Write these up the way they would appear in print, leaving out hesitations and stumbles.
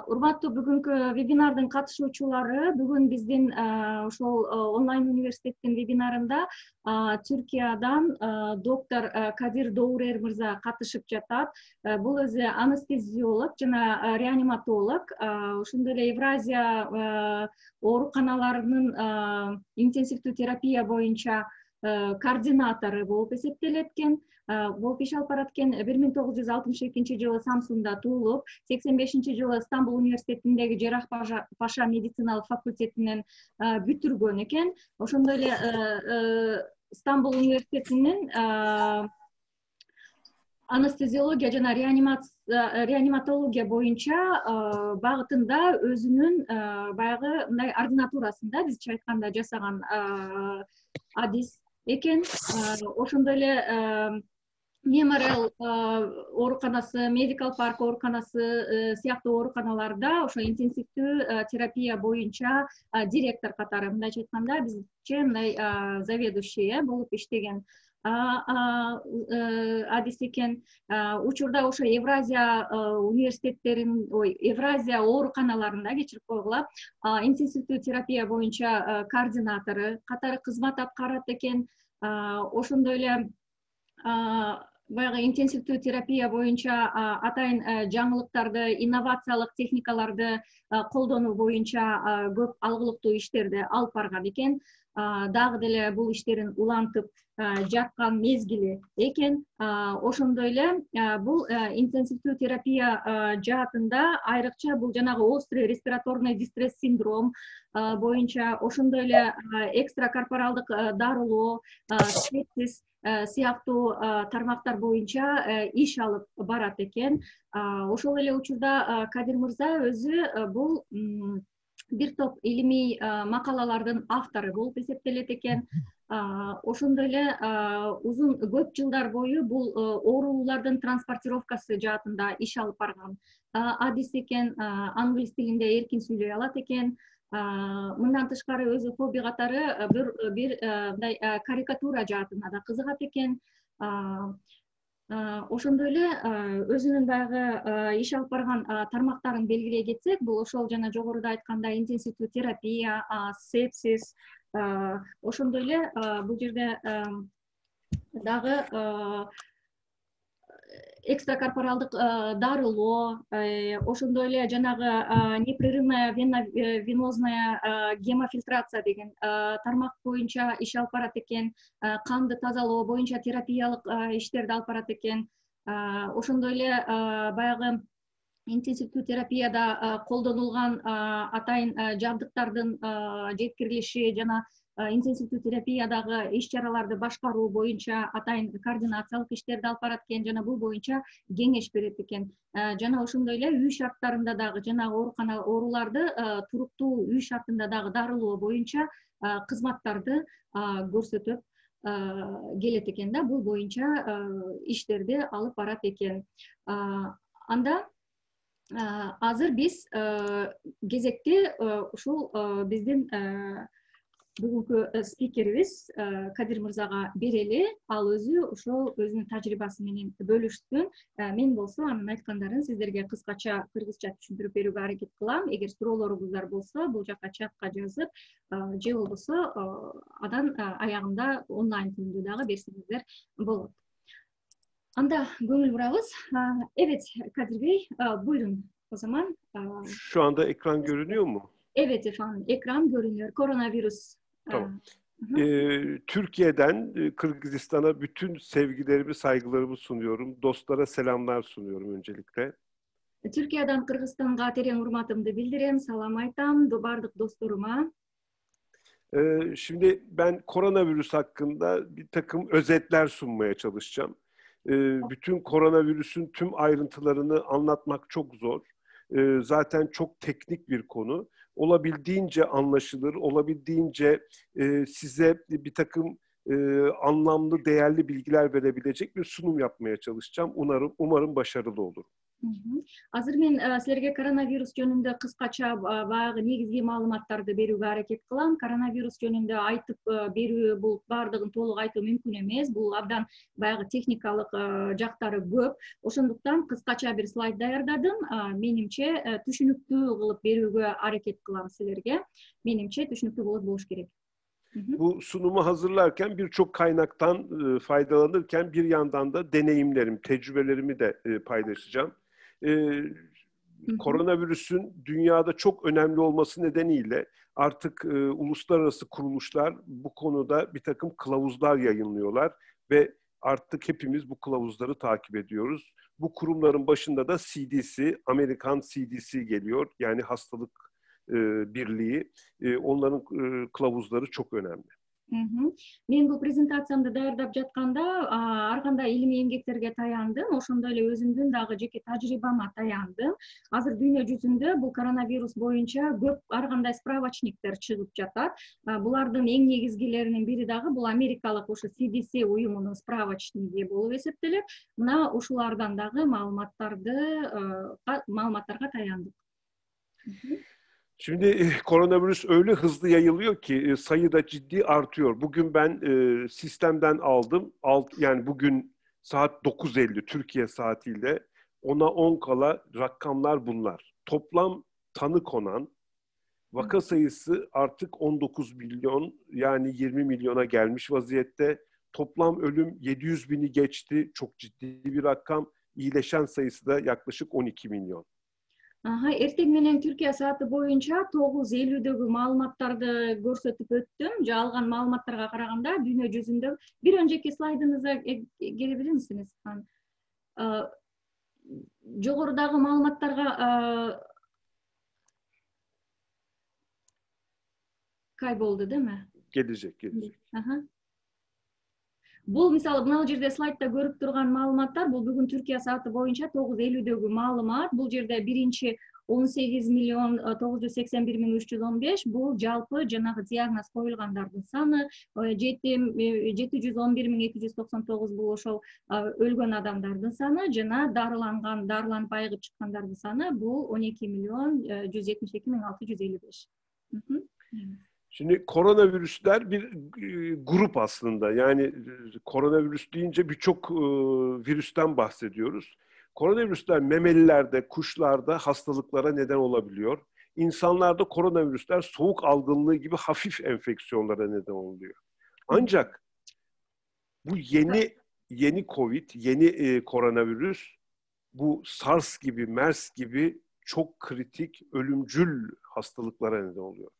Урматтуу бүгүнкү вебинардын катышуучулары, бүгүн биздин ошол онлайн университеттин вебинарында Түркиядан доктор Кадир Доурер мырза катышып жатат. Бул өзү анестезиолог жана реаниматолог. Ошондой эле Евразия ооруканаларынын интенсивдүү терапия боюнча координатору болуп эсептелет экен. Болуп иш алып барат экен. 1962 жылы Самсунда туулуп, 85-жылы Стамбул университетиндеги Cerrah Paşa медициналык факультетинен бүтүргөн экен. Ошондой эле Стамбул университетинин анестезиология жана реаниматология боюнча багытында өзүнүн баягы мындай ординатурасында бизче айтканда жасаган адис экен. Ошондой эле Memorial ооруканасы, Medical Park ооруканасы сыяктуу ооруканаларда ошо интенсивдүү терапия боюнча директор катары, мындайча айтканда бизче мындай заведующий болуп иштеген адис экен. Учурда ошо Евразия университеттерин, Евразия ооруканаларында, кечирип койгула, интенсивдүү терапия боюнча координатору катары кызмат аткарат экен. Ошондой эле баягы интенсивдүү терапия боюнча атайын жаңылыктарды, инновациялык техникаларды колдонуу боюнча көп алгылыктуу иштерди алып барган экен. Дагы деле бул иштерин улантып жаткан мезгили экен. Ошондой эле бул интенсивдүү терапия жаатында айрыкча бул жанагы острый респираторный дистресс синдром боюнча, ошондой эле экстракорпоралдык дарылоо, сепсис сыяктуу тармактар боюнча иш алып барат экен. Ошол эле учурда Кадир мырза өзү бул бир топ илимий макалалардын автору болуп эсептелет экен. Ошондой эле узун көп жылдар бою бул оорулардын транспортировкасы жаатында иш алып барган адис экен. Англис тилинде эркин сүйлөй алат экен. Мындан тышкары өзү хобби катары бир мындай карикатура жаатына да кызыгат экен. Ошондой эле өзүнүн баягы иш алып барган тармактарын белгилей кетсек, бул ошол жана жогоруда айткандай интенсивдүү терапия, сепсис, ошондой эле бул жерде дагы экстракорпоралдык дарылоо, ошондой эле жанагы непрерывная венозная гемофильтрация деген тармак боюнча иш алып барат экен. Канды тазалоо боюнча терапиялык иштерди алып барат экен. Ошондой эле баягы интенсивдүү терапияда колдонулган атайын жабдыктардын жеткирилиши жана интенсивдүү терапиядагы иш-чараларды башкаруу боюнча атайын координациялык иштерди алып барат экен жана бул боюнча кеңеш берет экен. Жана ошондой эле үй шарттарында дагы жанагы оорукана ооруларды туруктуу үй шартында дагы дарылоо боюнча кызматтарды көрсөтүп келет экен да. Бул боюнча иштерди алып барат экен. Анда азыр биз кезекте ушул биздин бүгүнкү спикерибиз Кадир мырзага берели. Ал өзү ошол өзүнүн тажрыйбасы менен бөлүшсүн. Мен болсо анын айткандарын сиздерге кыскача кыргызча түшүндүрүп берүүгө аракет кылам. Эгер суроолоруңуздар болсо, бул жака чатка жазып, же болбосо анан аягында онлайн түрүндө дагы берсеңиздер болот. Анда көңүл бурабыз. Evet Kadir Bey, buyurun o zaman. Şu anda ekran görünüyor mu? Evet efendim, ekran görünüyor. Koronavirüs. Tamam. Türkiye'den Kırgızistan'a bütün sevgilerimi, saygılarımı sunuyorum. Dostlara selamlar sunuyorum öncelikle. Türkiye'den Kırgızistan'a tereң урматымды билдирем, салам айтам бардык досторума. Şimdi ben koronavirüs hakkında bir takım özetler sunmaya çalışacağım. Bütün koronavirüsün tüm ayrıntılarını anlatmak çok zor. Zaten çok teknik bir konu. Olabildiğince anlaşılır, olabildiğince size bir takım anlamlı, değerli bilgiler verebilecek bir sunum yapmaya çalışacağım. Umarım başarılı olur. Азыр мен силерге коронавирус жөнүндө кыскача баягы негизги маалыматтарды берүүгө аракет кылам. Коронавирус жөнүндө айтып берүү бул баардыгын толук айтуу мүмкүн эмес. Бул абдан баягы техникалык жактары көп. Ошондуктан кыскача бир слайд даярдадым. Менимче түшүнүктүү кылып берүүгө аракет кылам силерге. Menimçe düşünüklü болуш керек. Bu sunumu hazırlarken birçok kaynaktan faydalanırken bir yandan da deneyimlerim, tecrübelerimi de paylaşacağım. Koronavirüsün dünyada çok önemli olması nedeniyle artık uluslararası kuruluşlar bu konuda bir takım kılavuzlar yayınlıyorlar ve artık hepimiz bu kılavuzları takip ediyoruz. Bu kurumların başında da CDC, Amerikan CDC geliyor. Yani hastalık birliği. Onların kılavuzları çok önemli. Мен бул презентациямды даярдап жатканда ар кандай илимий эмгектерге таяндым, ошондой эле өзүмдүн дагы жеке тажрыйбама таяндым. Азыр дүйнө жүзүндө бул коронавирус боюнча көп ар кандай справочниктер чыгып жатат. Булардын эң негизгилеринин бири дагы бул америкалык ошо CDC уюмунун справочниги болуп эсептелет. Мына ушулардан дагы маалыматтарга таяндык. Şimdi koronavirüs öyle hızlı yayılıyor ki sayı da ciddi artıyor. Bugün ben sistemden aldım. Yani bugün saat 9:50 Türkiye saatiyle 10'a 10 kala rakamlar bunlar. Toplam tanı konan vaka sayısı artık 19 milyon yani 20 milyona gelmiş vaziyette. Toplam ölüm 700 bini geçti. Çok ciddi bir rakam. İyileşen sayısı da yaklaşık 12 milyon. Эртең менен Түркия сааты боюнча 9:50дөгү маалыматтарды көрсөтүп өттүм. Алган маалыматтарга караганда дүйнө жүзүндө бир önceки слайдыңызга келе мисиңиз? Жогорудагы маалыматтарга кайболду, дейми? Gelecek. Бул мисалы мына жерде слайдда көрүп турган маалыматтар бул бүгүн Түркия сааты боюнча 9:50дөгү маалымат. Бул жерде биринчи 18.381.315 бул жалпы жанагы диагноз коюлгандардын саны, 711.299 бул ошол өлгөн адамдардын саны жана дарыланып айыгып чыккандардын саны бул 12.172.655. Şimdi koronavirüsler bir grup aslında. Yani koronavirüs deyince birçok virüsten bahsediyoruz. Koronavirüsler memelilerde, kuşlarda hastalıklara neden olabiliyor. İnsanlarda koronavirüsler soğuk algınlığı gibi hafif enfeksiyonlara neden oluyor. Ancak bu yeni COVID, yeni koronavirüs bu SARS gibi, MERS gibi çok kritik, ölümcül hastalıklara neden oluyor.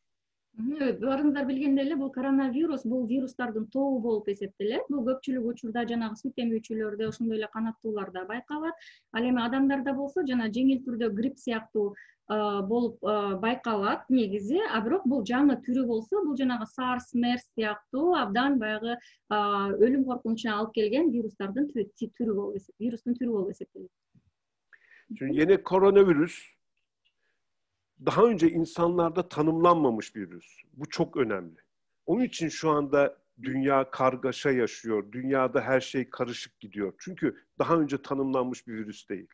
Барыңыздар билгендей эле бул коронавирус бул вирустардын тобу болуп эсептелет. Бул көпчүлүк учурда жанагы сүт эмүүчүлөрдө, ошондой эле канаттууларда байкалат. Ал эми адамдарда болсо жана жеңил түрдө грипп сыяктуу болуп байкалат негизи, а бирок бул жаңы түрү болсо, бул жанагы SARS, MERS сыяктуу абдан баягы өлүм коркунучуна алып келген вирустун түрү болуп эсептелет. Çünkü yeni koronavirüs daha önce insanlarda tanımlanmamış bir virüs. Bu çok önemli. Onun için şu anda dünya kargaşa yaşıyor. Dünyada her şey karışık gidiyor. Çünkü daha önce tanımlanmış bir virüs değil.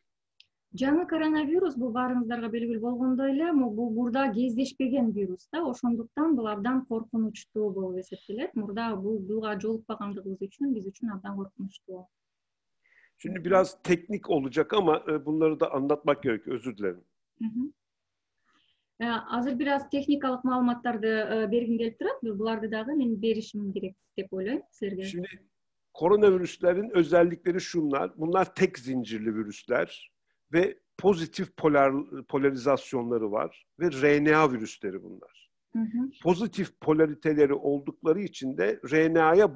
Жаңы коронавирус бул баарыңыздарга белгилүү болгондой эле бул мурда кездешпеген вирус да, ошондуктан бул абдан коркунучтуу болуп эсептелет. Мурда буга жолукпагандыгыбыз үчүн биз үчүн абдан коркунучтуу. Şimdi biraz teknik olacak ama bunları da anlatmak gerekiyor. Özür dilerim. Азыр бир аз техникалык маалыматтарды бергим келип турат. Буларды дагы мен беришим керек деп ойлойм силерге. Şimdi koronavirüslerin özellikleri şunlar. Bunlar tek zincirli virüsler ve pozitif polarizasyonları var ve RNA virüsleri bunlar. Pozitif polariteleri oldukları için de RNA'ya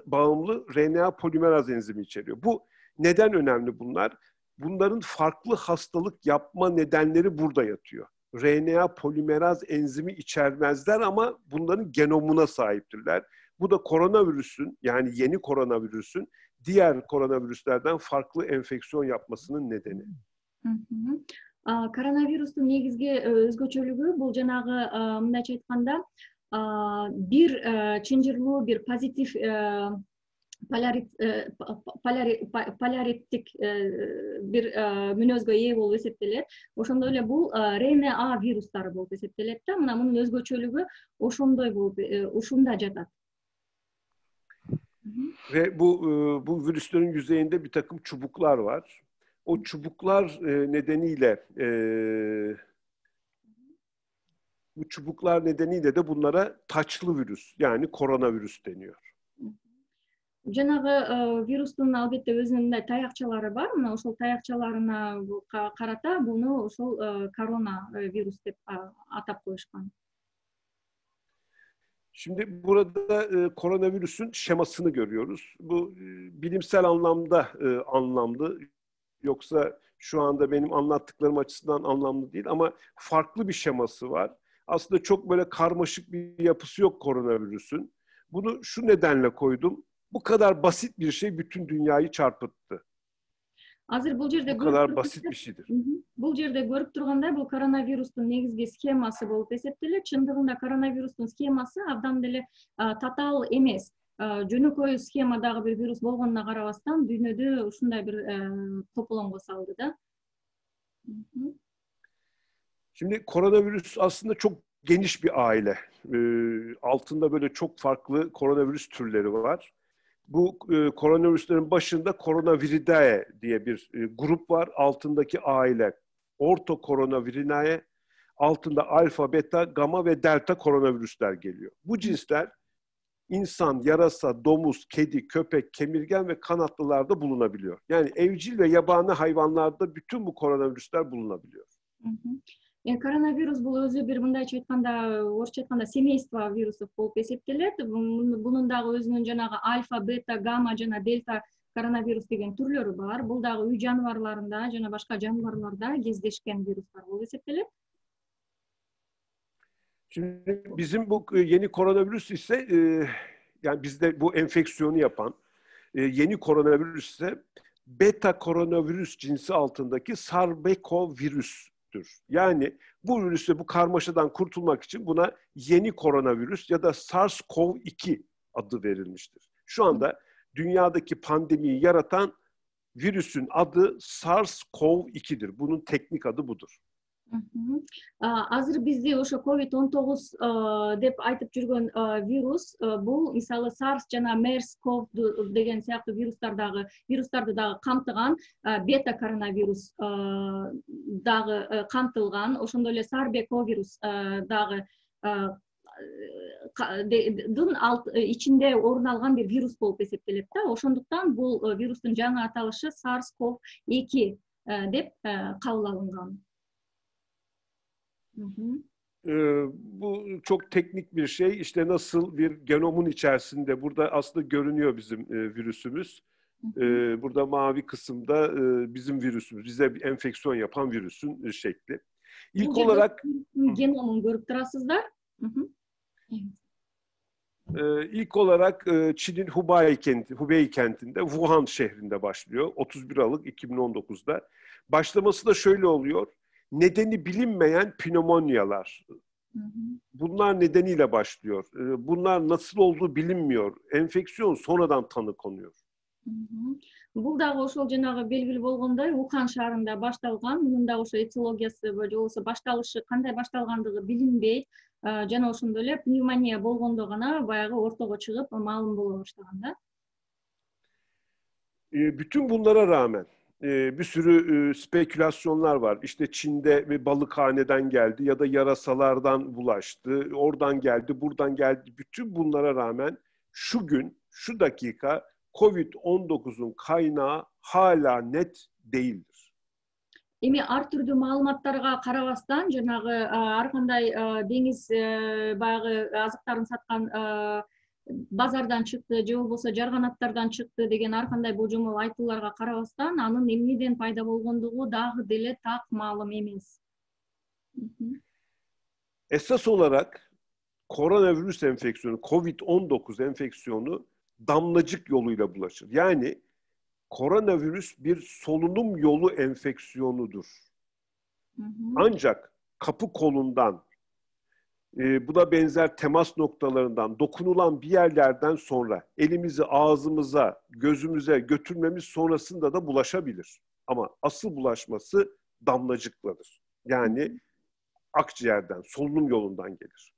bağımlı RNA polimeraz enzimi içeriyor. Bu neden önemli bunlar? Bunların farklı hastalık yapma nedenleri burada yatıyor. RNA polimeraz enzimi içermezler ama bunların genomuna sahiptirler. Bu da koronavirüsün yani yeni koronavirüsün diğer koronavirüslerden farklı enfeksiyon yapmasının nedeni. Коронавирустун негизги өзгөчөлүгү бул жанагы мындайча айтканда бир чынжырлуу бир позитив поляритtik bir мүнөзгө ээ болуп эсептелет. Ошондой эле бул РНА вирустары болуп эсептелет да. Мына мунун өзгөчөлүгү ошондой болуп ушунда жатат. Ve bu virüslerin yüzeyinde bir takım çubuklar var. O çubuklar nedeniyle bu çubuklar nedeniyle de bunlara taçlı virüs yani koronavirüs deniyor. Жанагы вирустун албетте өзүнүн мындай таякчалары бар. Мына ошол таякчаларына карата буну ошол корона вирус деп атап коюшкан. Şimdi burada koronavirüsün şemasını görüyoruz. Bu bilimsel anlamda anlamlı. Yoksa şu anda benim anlattıklarım açısından anlamlı değil ama farklı bir şeması var. Aslında çok böyle karmaşık bir yapısı yok koronavirüsün. Bunu şu nedenle koydum. Bu kadar basit bir şey bütün dünyayı çarpıttı. Азыр бул жерде Bu kadar basit bir şeydir. Бул жерде көрүп тургандай бул коронавирустун негизги схемасы болуп эсептелет. Чындыгында коронавирустун схемасы абдан деле татаал эмес. Жөнөкөй схемадагы бир вирус болгонуна карабастан дүйнөдө ушундай бир тополоңго салды да. Şimdi koronavirüs aslında çok geniş bir aile. Altında böyle çok farklı koronavirüs türleri var. Bu koronavirüslerin başında Coronaviridae diye bir grup var. Altındaki aile Orthocoronavirinae, altında alfa, beta, gamma ve delta koronavirüsler geliyor. Bu cinsler insan, yarasa, domuz, kedi, köpek, kemirgen ve kanatlılarda bulunabiliyor. Yani evcil ve yabani hayvanlarda bütün bu koronavirüsler bulunabiliyor. Коронавирус бул өзү бир мындайча айтканда, орусча айтканда семейство вирусов болуп эсептелет. Бунун дагы өзүнүн жанагы альфа, бета, гамма жана дельта коронавирус деген түрлөрү бар. Бул дагы үй жаныбарларында жана башка жаныбарларда кездешкен вирустар болуп эсептелет. Şimdi bizim bu yeni koronavirüs ise yani bizde bu enfeksiyonu yapan yeni koronavirüs ise beta koronavirüs cinsi altındaki sarbekovirüs. Yani bu virüsle bu karmaşadan kurtulmak için buna yeni koronavirüs ya da SARS-CoV-2 adı verilmiştir. Şu anda dünyadaki pandemiyi yaratan virüsün adı SARS-CoV-2'dir. Bunun teknik adı budur. Азыр бизде ошо COVID-19 деп айтып жүргөн вирус бул мисалы SARS жана MERS-CoV деген сыяктуу вирустарды дагы камтыган бета коронавирус дагы камтылган. Ошондой эле SARS-CoV-2 дагы ичинде орун алган бир вирус болуп эсептелет да. Ошондуктан бул вирустун жаңы аталышы SARS-CoV-2 деп кабыл алынган. Bu çok teknik bir şey. İşte nasıl bir genomun içerisinde, burada aslında görünüyor bizim virüsümüz. Burada mavi kısımda bizim virüsümüz, bize bir enfeksiyon yapan virüsün şekli. İlk olarak genomun görüp turasızlar. İlk olarak Çin'in Hubei kentinde, Wuhan şehrinde başlıyor. 31 Aralık 2019'da. Başlaması da şöyle oluyor. Nedeni bilinmeyen pnömonyalar. Bunlar nedeniyle başlıyor. Bunlar nasıl olduğu bilinmiyor. Enfeksiyon sonradan tanı konuyor. Бул дагы ошол жанагы белгилүү болгондой Ухань шаарында башталган. Мунун да ошо этиологиясы же болбосо башталышы кандай башталгандыгы билинбейт. Жана ошондой эле пневмония болгондо гана баягы ортого чыгып маалым боло баштаган да. Bütün bunlara rağmen bir sürü spekülasyonlar var. İşte Çin'de bir balıkhaneden geldi ya da yarasalardan bulaştı. Oradan geldi, buradan geldi. Bütün bunlara rağmen şu gün, şu dakika COVID-19'un kaynağı hala net değildir. Эми ар түрдүү маалыматтарга карабастан жанагы ар кандай деңиз баягы азыктарын саткан базардан чыкты же болбосо жарганаттардан чыкты деген ар кандай божомол айтууларга карабастан анын эмнеден пайда болгондугу дагы деле так маалым эмес. Esas olarak koronavirüs enfeksiyonu, COVID-19 enfeksiyonu damlacık yoluyla bulaşır. Yani koronavirüs bir solunum yolu enfeksiyonudur. Ancak kapı kolundan Buna benzer temas noktalarından, dokunulan bir yerlerden sonra elimizi ağzımıza, gözümüze götürmemiz sonrasında da bulaşabilir. Ama asıl bulaşması damlacıkladır. Yani akciğerden, solunum yolundan gelir.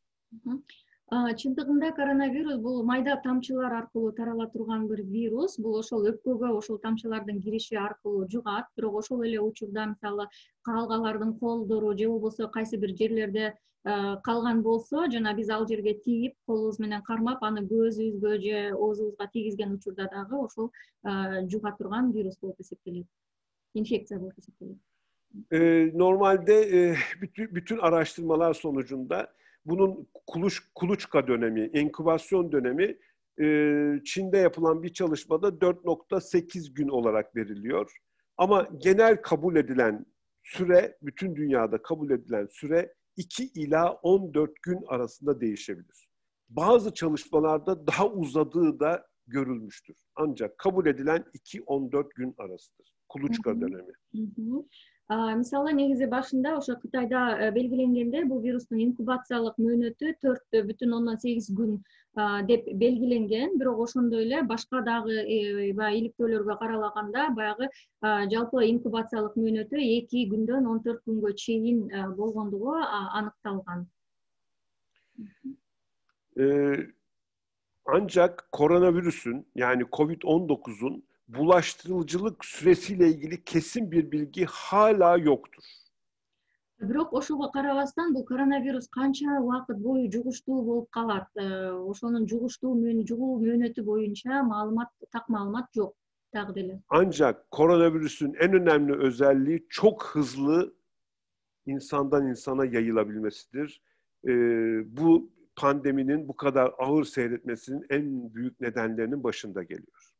Чындыгында коронавирус бул майда тамчылар аркылуу тарала турган bir вирус. Бул ошол өпкөгө ошол тамчылардын кириши аркылуу жугат. Бирок ошол эле учурда мисалы калгалардын колдору же болбосо кайсы бир жерлерде калган болсо, жана биз ал жерге тийип, колубуз менен кармап, аны көзүбүзгө же оозубузга тийгизген учурда дагы ошол жуга турган вирус болуп эсептелет. Инфекция болуп эсептелет. Normalde bütün araştırmalar sonucunda bunun kuluçka dönemi, inkübasyon dönemi Çin'de yapılan bir çalışmada 4,8 gün olarak veriliyor. Ama genel kabul edilen süre, bütün dünyada kabul edilen süre 2 ila 14 gün arasında değişebilir. Bazı çalışmalarda daha uzadığı da görülmüştür. Ancak kabul edilen 2-14 gün arasıdır. Kuluçka dönemi. Мисалы негизи башында ошо Кытайда белгиленгенде бул вирустун инкубациялык мөөнөтү 4,8 күн деп белгиленген. Бирок ошондой эле башка дагы баягы иликтөөлөргө каралаганда баягы жалпы инкубациялык мөөнөтү 2 күндөн 14 күнгө чейин болгондугу аныкталган. Ancak koronavirüsün yani COVID-19'un bulaştırıcılık süresiyle ilgili kesin bir bilgi hala yoktur. Бирок ошого карабастан бул коронавирус канча убакыт бою жугуштуу болуп калат, ошонун жугуу мөөнөтү боюнча так маалымат жок дагы деле. Ancak koronavirüsün en önemli özelliği çok hızlı insandan insana yayılabilmesidir. Bu pandeminin bu kadar ağır seyretmesinin en büyük nedenlerinin başında geliyor.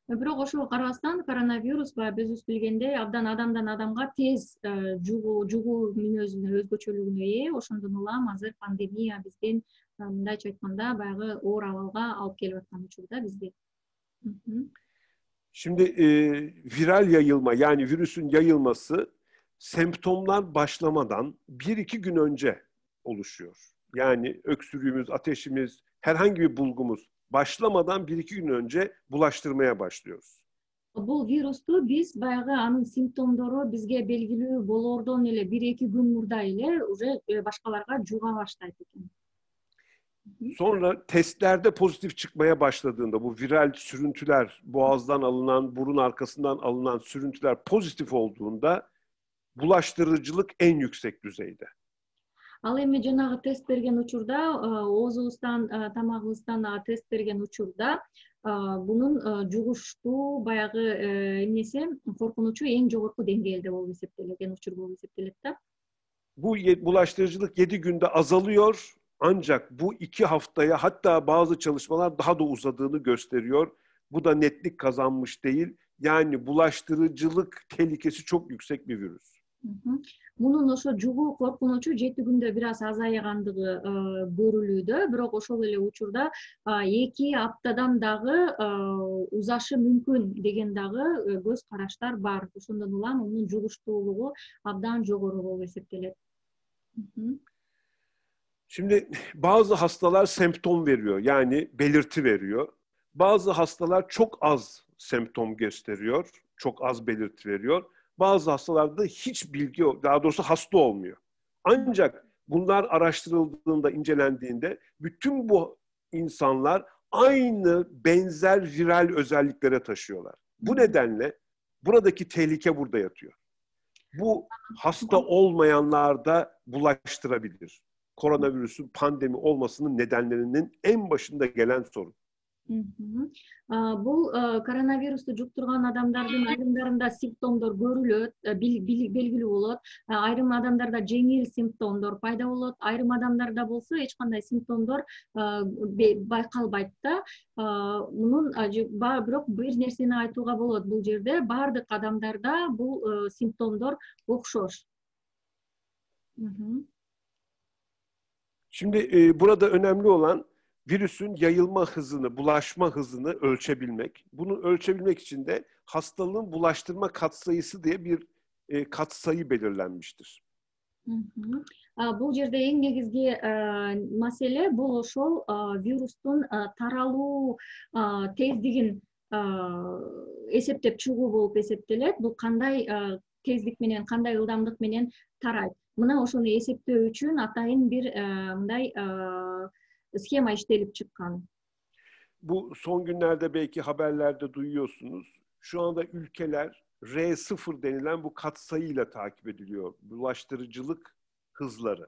Бирок ошого карабастан коронавирус баягы өзүбүз билгендей абдан адамдан адамга тез жугуу мүнөзүнүн өзгөчөлүгүнө ээ. Ошондон улам азыр пандемия биздин мындайча айтканда баягы оор абалга алып келип аткан учурда бизде. Şimdi viral yayılma yani virüsün yayılması semptomlar başlamadan 1-2 gün önce oluşuyor. Yani öksürüğümüz, ateşimiz, herhangi bir bulgumuz başlamadan 1-2 gün önce bulaştırmaya başlıyoruz. Бул вирусту биз баягы анын симптомдору бизге белгилүү болоордон эле 1-2 gün мурда эле уже башкаларга жуга баштайт экен. Sonra testlerde pozitif çıkmaya başladığında bu viral sürüntüler, boğazdan alınan, burun arkasından alınan sürüntüler pozitif olduğunda bulaştırıcılık en yüksek düzeyde. Ал эми жанагы тест берген учурда, оозубуздан, тамагыбыздан тест берген учурда, бунун жугуштуу баягы эмнеси, коркунучу эң жогорку деңгээлде болуп эсептелген учур болуп эсептелет да. Bu bulaştırıcılık 7 günde azalıyor. Ancak bu 2 haftaya hatta bazı çalışmalar daha da uzadığını gösteriyor. Bu da netlik kazanmış değil. Yani bulaştırıcılık tehlikesi çok yüksek bir virüs. Мунун ошо жугуу коркунучу 7 күндө бир аз азайгандыгы көрүлүүдө, бирок ошол эле учурда 2 аптадан дагы узашы мүмкүн деген дагы көз караштар бар. Ошондон улам мунун жугуштуулугу абдан жогору болуп эсептелет. Şimdi bazı hastalar semptom veriyor, yani belirti veriyor. Bazı hastalar çok az semptom gösteriyor, çok az belirti veriyor. Bazı hastalarda hiç bilgi, daha doğrusu hasta olmuyor. Ancak bunlar araştırıldığında, incelendiğinde bütün bu insanlar aynı benzer viral özelliklere taşıyorlar. Bu nedenle buradaki tehlike burada yatıyor. Bu hasta olmayanlar da bulaştırabilir. Koronavirüsün pandemi olmasının nedenlerinin en başında gelen sorun. Бул коронавирусту жуктурган адамдардын айрымдарында симптомдор көрүлөт, белгилүү болот. Айрым адамдарда жеңил симптомдор пайда болот. Айрым адамдарда болсо эч кандай симптомдор байкалбайт да. Мунун бирок бир нерсени айтууга болот бул жерде баардык адамдарда бул симптомдор окшош. Şimdi burada önemli olan virüsün yayılma hızını, bulaşma hızını ölçebilmek. Bunu ölçebilmek için de hastalığın bulaştırma katsayısı diye bir katsayı belirlenmiştir. Бул жерде эң негизги маселе бул ошол вирустун таралуу тездигин эсептеп чыгуу болуп эсептелет. Бул кандай тездик менен, кандай ылдамдык менен тарайт. Мына ошону эсептөө үчүн атайын бир мындай схема иштелип чыккан. Bu son günlerde belki haberlerde duyuyorsunuz. Şu anda ülkeler R0 denilen bu katsayıyla takip ediliyor. Bulaştırıcılık hızları.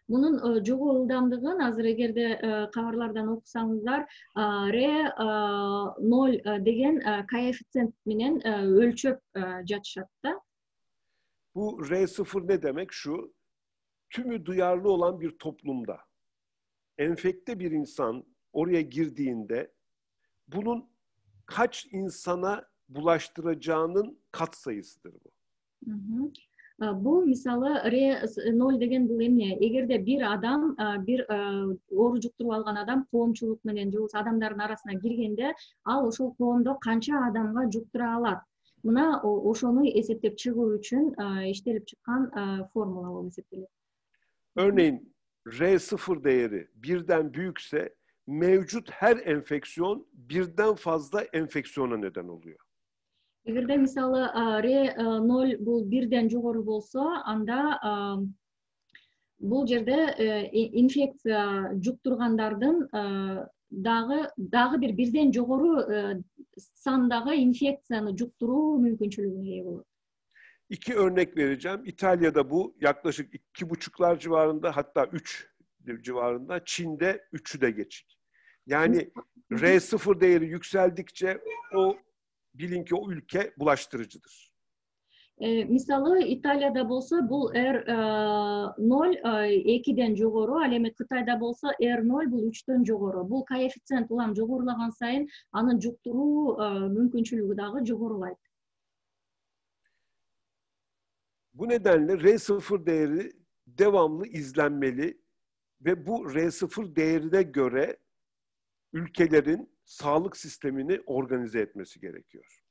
Bunun жогору ылдамдыгын азыр эгерде кабарлардан окусаңыздар R0 деген коэффициент менен өлчөп жатышат да. Bu R0 ne demek? Şu, tümü duyarlı olan bir toplumda enfekte bir insan oraya girdiğinde bunun kaç insana bulaştıracağının katsayısıdır bu. Бул мисалы R0 деген бул эмне? Эгерде бир адам бир оору жуктуруп алган адам коомчулук менен же болбосо адамдардын арасына киргенде ал ошол коомдо канча адамга жуктура алат? Мына ошону эсептеп чыгуу үчүн иштелип чыккан формула болуп эсептелет. Örneğin R0 değeri birden büyükse mevcut her enfeksiyon birden fazla enfeksiyona neden oluyor. Эгерде мисалы R0 бул бирден жогору болсо, анда бул жерде инфекция жуктургандардын дагы бирден жогору сандагы инфекцияны жуктуруу мүмкүнчүлүгүнө ээ болот. İki örnek vereceğim. İtalya'da bu yaklaşık 2,5'lar civarında, hatta 3 civarında. Çin'de 3'ü de geçik. Yani R0 değeri yükseldikçe bilin ki o ülke bulaştırıcıdır. Мисалы Италияда болсо бул R0 2ден жогору, ал эми Кытайда болсо R0 бул 3төн жогору. Бул коэффициент улам жогорулаган сайын анын жуктуруу мүмкүнчүлүгү дагы жогорулайт. Bu nedenle R0 değeri devamlı izlenmeli ve bu R0 değerine göre ülkelerin sağlık sistemini organize etmesi gerekiyor.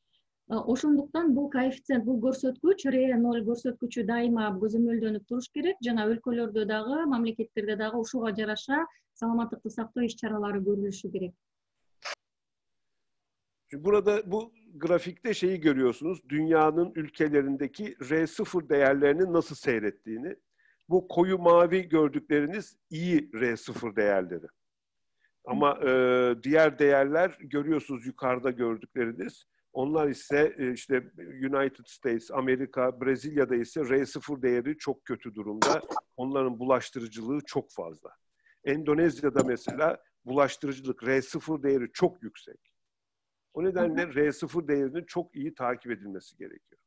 Ошондуктан бул коэффициент, бул көрсөткүч R0 көрсөткүчү дайыма көзөмөлдөнүп туруш керек жана өлкөлөрдө дагы, мамлекеттерде дагы ушуга жараша саламаттыкты сактоо иш-чаралары көрүлүшү керек. Burada bu grafikte şeyi görüyorsunuz, dünyanın ülkelerindeki R0 değerlerinin nasıl seyrettiğini. Bu koyu mavi gördükleriniz iyi R0 değerleri. Ama diğer değerler görüyorsunuz yukarıda gördükleriniz. Onlar ise işte United States, Amerika, Brezilya'da ise R0 değeri çok kötü durumda. Onların bulaştırıcılığı çok fazla. Endonezya'da mesela bulaştırıcılık R0 değeri çok yüksek. O nedenle R0 değerinin çok iyi takip edilmesi gerekiyor.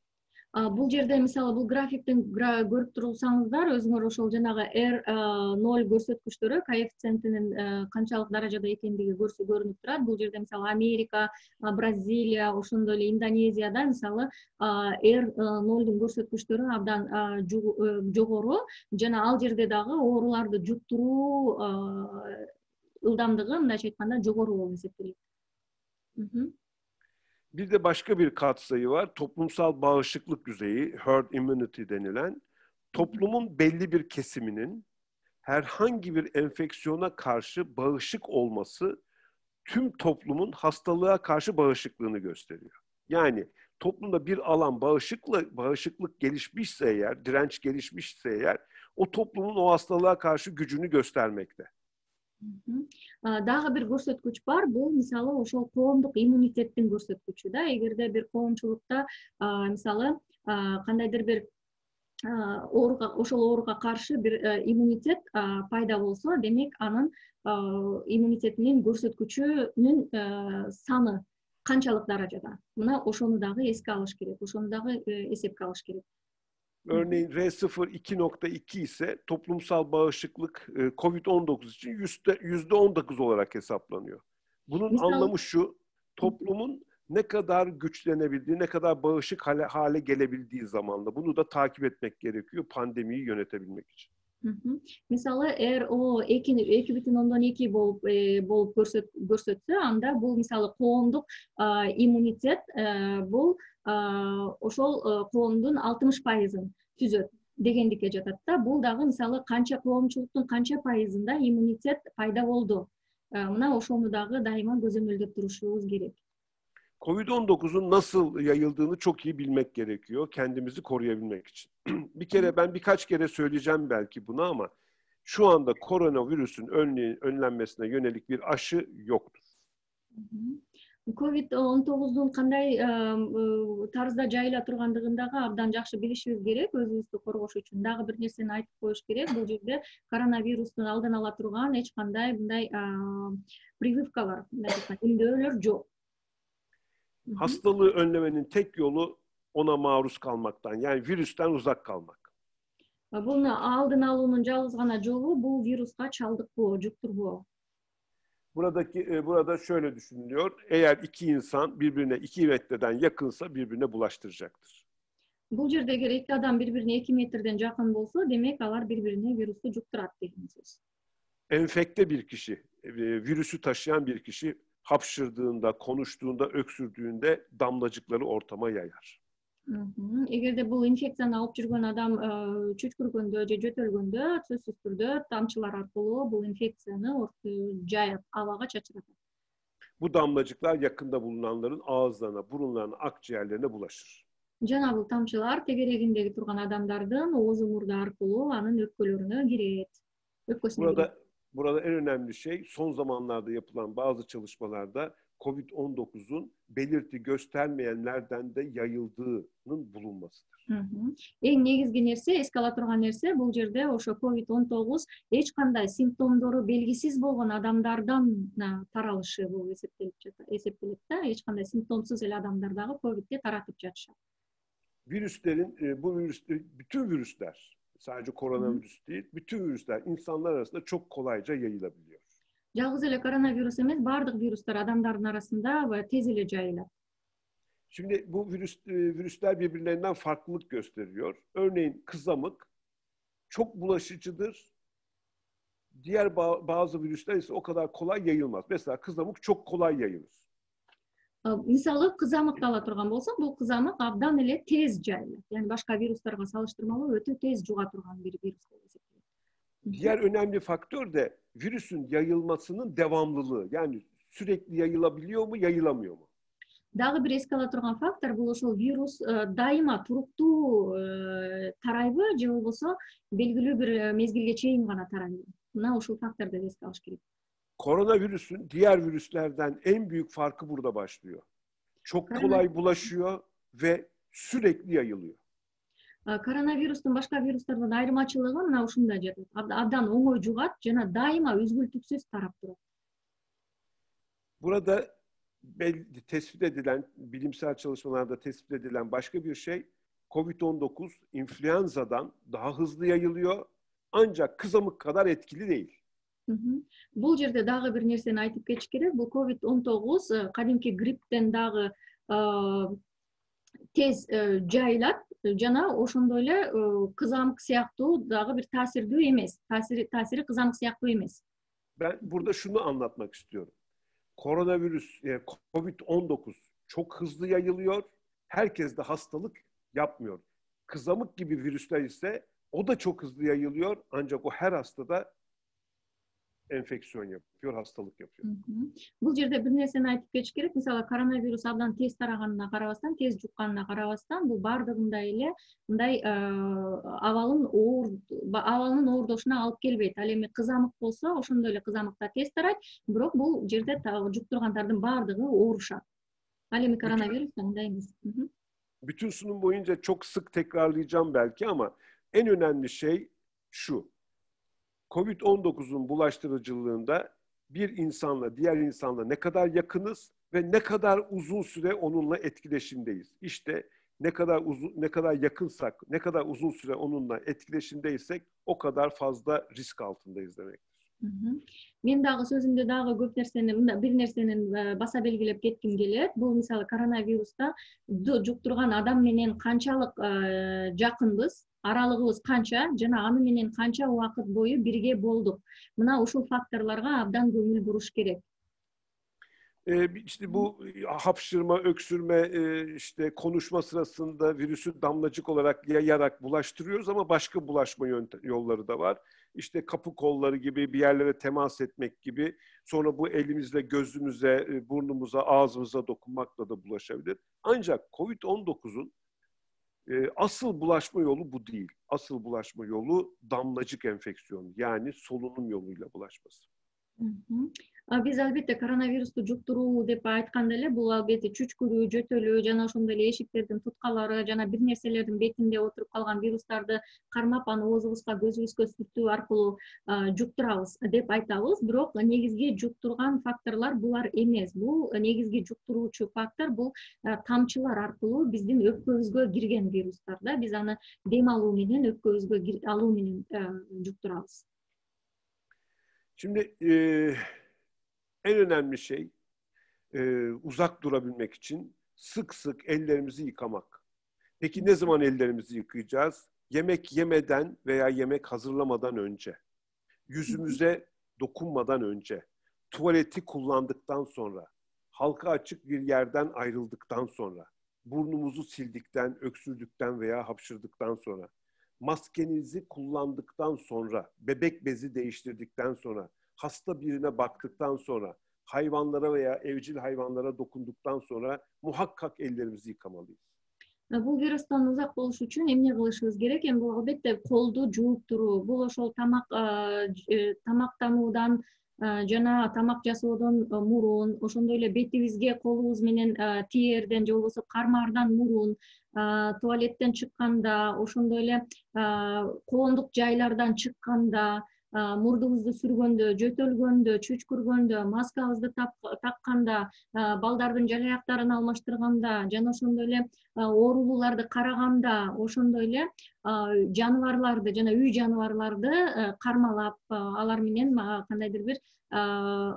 Бул жерде мисалы бул графиктин көрүп турсаңыздар, өзүңөр ошол жанагы R0 көрсөткүчтөрү коэффициентинин канчалык даражада экендиги көрүнүп турат. Бул жерде мисалы Америка, Бразилия, ошондой эле Индонезияда мисалы R0дун көрсөткүчтөрү абдан жогору жана ал жерде дагы ооруларды жуктуруу ылдамдыгы мындайча айтканда жогору болуп эсептелет. Bir de başka bir katsayı var. Toplumsal bağışıklık düzeyi, herd immunity denilen, toplumun belli bir kesiminin herhangi bir enfeksiyona karşı bağışık olması tüm toplumun hastalığa karşı bağışıklığını gösteriyor. Yani toplumda bir alan bağışıklık gelişmişse eğer, direnç gelişmişse eğer, o toplumun o hastalığa karşı gücünü göstermekte. Дагы бир көрсөткүч бар, бул мисалы ошол коомдук иммунитеттин көрсөткүчү да. Эгерде бир коомчулукта мисалы кандайдыр бир ошол ооруга каршы бир иммунитет пайда болсо, демек анын иммунитетинин көрсөткүчүнүн саны канчалык даражада. Мына ошону дагы эске алыш керек, ошону дагы эсепке алыш керек. Örneğin R0 2.2 ise toplumsal bağışıklık COVID-19 için %19 olarak hesaplanıyor. Bunun anlamı şu, toplumun ne kadar güçlenebildiği, ne kadar bağışık hale gelebildiği zamanla bunu da takip etmek gerekiyor pandemiyi yönetebilmek için. Мисалы RO 2,2 болуп көрсөтсө, анда бул мисалы коомдук иммунитет бул ошол коомдун 60%-ын түзөт. дегендикке жатат да. Бул дагы мисалы канча коомчулуктун канча пайызында иммунитет пайда болду. Мына ошону дагы дайыма көзөмөлдөп турушубуз керек. Covid-19'un nasıl yayıldığını çok iyi bilmek gerekiyor kendimizi koruyabilmek için. Bir kere ben birkaç kere söyleyeceğim belki bunu ama şu anda koronavirüsün önlenmesine yönelik bir aşı yoktur. COVID-19'dun кандай тарзда жайыла тургандыгын дагы абдан жакшы билишибиз керек, өзүбүздү коргош үчүн. Дагы бир нерсени айтып коюш керек, бул жерде коронавирустун алдын ала турган эч кандай мындай прививкалар, эмдөөлөр жок. Hastalığı önlemenin tek yolu ona maruz kalmaktan, yani virüsten uzak kalmak. Буну алдын алуунун жалгыз гана жолу бул вируска чалдыкпоо, жуктурбоо. Burada şöyle düşünülüyor. Eğer iki insan birbirine 2 metreden yakınsa birbirine bulaştıracaktır. Бул жерде эгер эки адам бири-бирине 2 метрден жакын болсо, демек алар бири-бирине вирусту жуктурат деген сөз. Enfekte bir kişi, virüsü taşıyan bir kişi hapşırdığında, konuştuğunda, öksürdüğünde damlacıkları ortama yayar. Эгерде бул инфекцияны алып жүргөн адам чүчкүргөндө же жөтөлгөндө, сөзсүз түрдө тамчылар аркылуу бул инфекцияны жаят, абага чачыратат. Bu damlacıklar yakında bulunanların ağızlarına, burunlarına, akciğerlerine bulaşır. Жана бул тамчылар тегерегиндеги турган адамдардын ооз мурду аркылуу анын өпкөлөрүнө кирет. Burada en önemli şey son zamanlarda yapılan bazı çalışmalarda COVID-19'un belirti göstermeyenlerden de yayıldığının bulunmasıdır. Эң негизги нерсе, эске ала турган нерсе, бул жерде ошо COVID-19 эч кандай симптомдору белгисиз болгон адамдардан таралышы болуп эсептелет да. Эч кандай симптомсуз эле адамдар дагы ковидти таратып жатышат. Bütün virüsler, sadece koronavirüs değil, bütün virüsler insanlar arasında çok kolayca yayılabiliyor. Жалгыз эле коронавирус эмес, бардык вирустар адамдардын арасында тез эле жайылат. Şimdi bu virüsler birbirlerinden farklılık gösteriyor. Örneğin kızamık çok bulaşıcıdır. Diğer bazı virüsler ise o kadar kolay yayılmaz. Mesela kızamık çok kolay yayılır. Мисалы, кызамыкты ала турган болсок, бул кызамык абдан эле тез жайылат. Яни башка вирустарга салыштырмалуу өтө тез жуга турган бир вирус болуп эсептелет. Diğer önemli faktör de virüsün yayılmasının devamlılığı. Yani sürekli yayılabiliyor mu, yayılamıyor mu? Дагы бир эске ала турган фактор бул ошол вирус дайыма туруктуу тарайбы же болбосо белгилүү бир мезгилге чейин гана тарайбы. Мына ушул факторду эске алыш керек. Koronavirüsün diğer virüslerden en büyük farkı burada başlıyor. Çok kolay bulaşıyor ve sürekli yayılıyor. Коронавирустун башка вирустардан айырмачылыгы мына ушунда жатат. Абдан оңой жугат жана дайыма үзгүлтүксүз тарап турат. Burada tespit edilen, bilimsel çalışmalarda tespit edilen başka bir şey, COVID-19 influenza'dan daha hızlı yayılıyor ancak kızamık kadar etkili değil. Бул жерде дагы бир нерсени айтып кетиш керек. Бул COVID-19 кадимки грипптен дагы тез жайылат жана ошондой эле кызамык сыяктуу дагы бир таасирдүү эмес. Таасири кызамык сыяктуу эмес. Ben burada şunu anlatmak istiyorum. COVID-19 çok hızlı yayılıyor. Herkes de hastalık yapmıyor. Kızamık gibi virüsler ise o da çok hızlı yayılıyor ancak o her hastada enfeksiyon yapıyor, hastalık yapıyor. Бул жерде бир нерсени айтып кетиш керек. Мисалы, коронавирус абдан тез тараганына карабастан, тез жукканына карабастан, бул бардыгында эле мындай абалынын оордошуна алып келбейт. Ал эми кызамык болсо, ошондой эле кызамык да тез тарайт, бирок бул жерде жуктургандардын бардыгы оорушат. Ал эми коронавирус андай эмес. Bütün sunum boyunca çok sık tekrarlayacağım belki ama en önemli şey şu. COVID-19'un bulaştırıcılığında bir insanla diğer insanla ne kadar yakınız ve ne kadar uzun süre onunla etkileşimdeyiz. İşte ne kadar yakınsak, ne kadar uzun süre onunla etkileşimdeysek o kadar fazla risk altındayız demektir. Мен дагы сөзүмдө дагы көп нерсени, бир нерсени баса белгилеп кетким келет. Бул мисалы коронавируста жуктурган адам менен канчалык жакынбыз, аралыгыбыз канча жана аны менен канча убакыт бою бирге болдук. Мына ушул факторлорго абдан көңүл буруш керек. İşte bu hapşırma, öksürme, işte konuşma sırasında virüsü damlacık olarak yayarak bulaştırıyoruz ama başka bulaşma yolları da var. İşte kapı kolları gibi bir yerlere temas etmek gibi. Sonra bu elimizle gözümüze, burnumuza, ağzımıza dokunmakla da bulaşabilir. Ancak COVID-19'un asıl bulaşma yolu bu değil. Asıl bulaşma yolu damlacık enfeksiyonu, yani solunum yoluyla bulaşması. Биз албетте коронавирусту жуктуруу деп айтканда эле бул албетте чүчкүрүү, жөтөлүү жана ошондой эле эшиктердин туткалары жана бир нерселердин бетинде отуруп калган вирустарды кармап аны оозубузга, көзүбүзгө сүртүү аркылуу жуктурабыз деп айтабыз. Бирок негизги жуктурган факторлор булар эмес. Бул негизги жуктуруучу фактор бул тамчылар аркылуу биздин өпкөбүзгө кирген вирустар да. Биз аны дем алуу менен, өпкөбүзгө алуу менен жуктурабыз. Şimdi en önemli şey uzak durabilmek için sık sık ellerimizi yıkamak. Peki ne zaman ellerimizi yıkayacağız? Yemek yemeden veya yemek hazırlamadan önce, yüzümüze dokunmadan önce, tuvaleti kullandıktan sonra, halka açık bir yerden ayrıldıktan sonra, burnumuzu sildikten, öksürdükten veya hapşırdıktan sonra, maskenizi kullandıktan sonra, bebek bezi değiştirdikten sonra, hasta birine baktıktan sonra, hayvanlara veya evcil hayvanlara dokunduktan sonra muhakkak ellerimizi yıkamalıyız. Бул вирустан узак болуш үчүн эмне кылышыбыз керек? Эми бул албетте колду жууп туруу, бул ошол тамактануудан жана тамак жасоодон мурун, ошондой эле бетибизге колубуз менен тиерден же болбосо кармаардан мурун, туалеттен чыкканда, ошондой эле коондук жайлардан чыкканда, мурдубузду сүргөндө, жөтөлгөндө, чүчкүргөндө, маскабызды такканда, балдардын жалаяктарын алмаштырганда жана ошондой эле оорулууларды караганда, ошондой эле жаныбарларды жана үй жаныбарларды кармалап, алар менен кандайдыр бир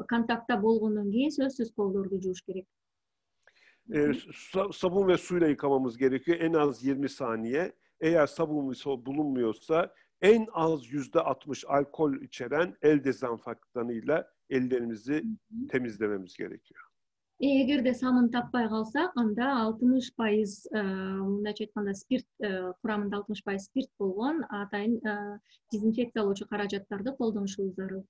контактта болгондон кийин сөзсүз колдорду жууш керек. Sabun ve suyla yıkamamız gerekiyor. En az 20 saniye. Eğer sabun bulunmuyorsa en az %60 alkol içeren el dezenfektanıyla ellerimizi temizlememiz gerekiyor. Эгерде самын таппай калсак, анда 60%, мындайча айтканда, спирт курамында 60% спирт болгон атайын дезинфекциялоочу каражаттарды колдонушубуз зарыл.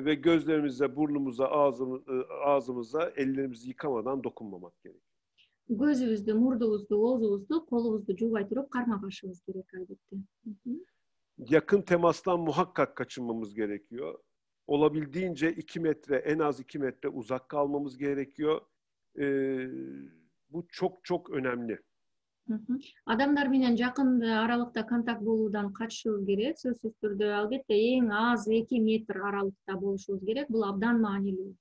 Ve gözlerimize, burnumuza, ağzımıza ellerimizi yıkamadan dokunmamak gerekiyor. Көзүбүздү, мурдубузду, оозубузду, колубузду жуубай туруп кармабашыбыз керек албетте. Yakın temastan muhakkak kaçınmamız gerekiyor. Olabildiğince 2 metre, en az 2 metre uzak kalmamız gerekiyor. Bu çok çok önemli. Адамдар менен жакын аралыкта контакт болуудан качышыбыз керек. Сөзсүз түрдө албетте эң аз 2 метр аралыкта болушубуз керек. Бул абдан маанилүү.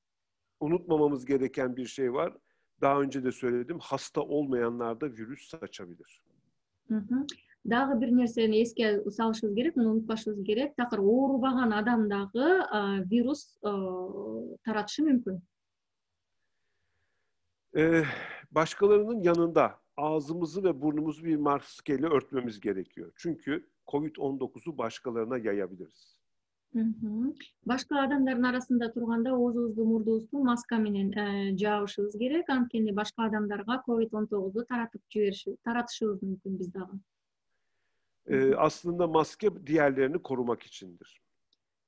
Unutmamamız gereken bir şey var. Daha önce de söyledim. Hasta olmayanlar da virüs saçabilir. Дагы бир нерсени эске салышыбыз керек, муну унутпашыбыз керек. Такыр оорубаган адам дагы вирус таратышы мүмкүн. Başkalarının yanında ağzımızı ve burnumuzu bir maskeyle örtmemiz gerekiyor. Çünkü COVID-19'u başkalarına yayabiliriz. Башка адамдардын арасында турганда оозубузду, мурдубузду маска менен жаабышыбыз керек. Анткени башка адамдарга COVID-19'у таратышыбыз мүмкүн биз дагы. Aslında maske diğerlerini korumak içindir.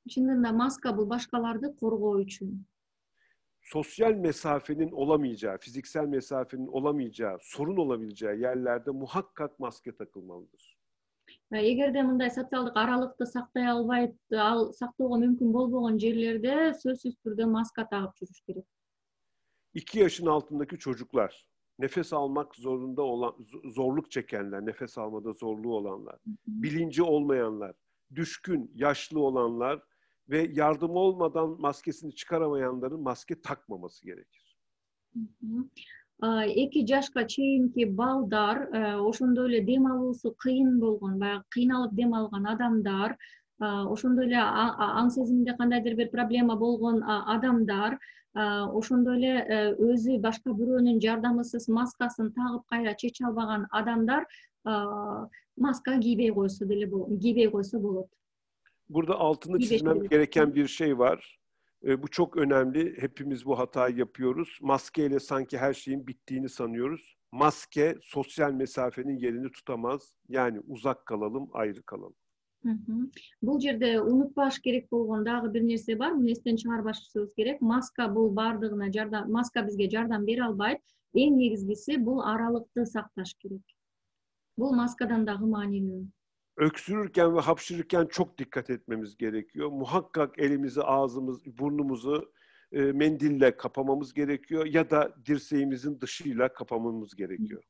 Чындыгында маска бул башкаларды коргоо үчүн. Sosyal mesafenin olamayacağı, fiziksel mesafenin olamayacağı, sorun olabileceği yerlerde muhakkak maske takılmalıdır. Эгерде мындай социалдык аралыкты сактай албай, сактоого мүмкүн болбогон жерлерде сөзсүз түрдө маска тагып жүрүш керек. 2 yaşın altındaki çocuklar, nefes almak zorunda olan, zorluk çekenler, nefes almada zorluğu olanlar, bilinci olmayanlar, düşkün, yaşlı olanlar ve yardım olmadan maskesini çıkaramayanların maske takmaması gerekir. 2 жашка чейинки балдар, ошондой эле дем алуусу кыйын болгон, баягы кыйналып дем алган адамдар, ошондой эле аң сезиминде кандайдыр бир проблема болгон адамдар, ошондой эле өзү башка бирөөнүн жардамысыз маскасын тагып кайра чече албаган адамдар маска кийбей койсо болот. Burada altını çizmem gereken bir şey var. Bu çok önemli. Hepimiz bu hatayı yapıyoruz. Maskeyle sanki her şeyin bittiğini sanıyoruz. Maske sosyal mesafenin yerini tutamaz. Yani uzak kalalım, ayrı kalalım. Бул жерде унутпаш керек болгон дагы бир нерсе бар. Муну эстен чыгарбашыбыз керек. Маска бул бардыгына жардам, маска бизге жардам бере албайт. Эң негизгиси бул аралыкты сакташ керек. Бул маскадан дагы маанилүү. Öksürürken ve hapşırırken çok dikkat etmemiz gerekiyor. Muhakkak elimizi, ağzımız, burnumuzu mendille kapamamız gerekiyor ya da dirseğimizin dışıyla kapamamız gerekiyor.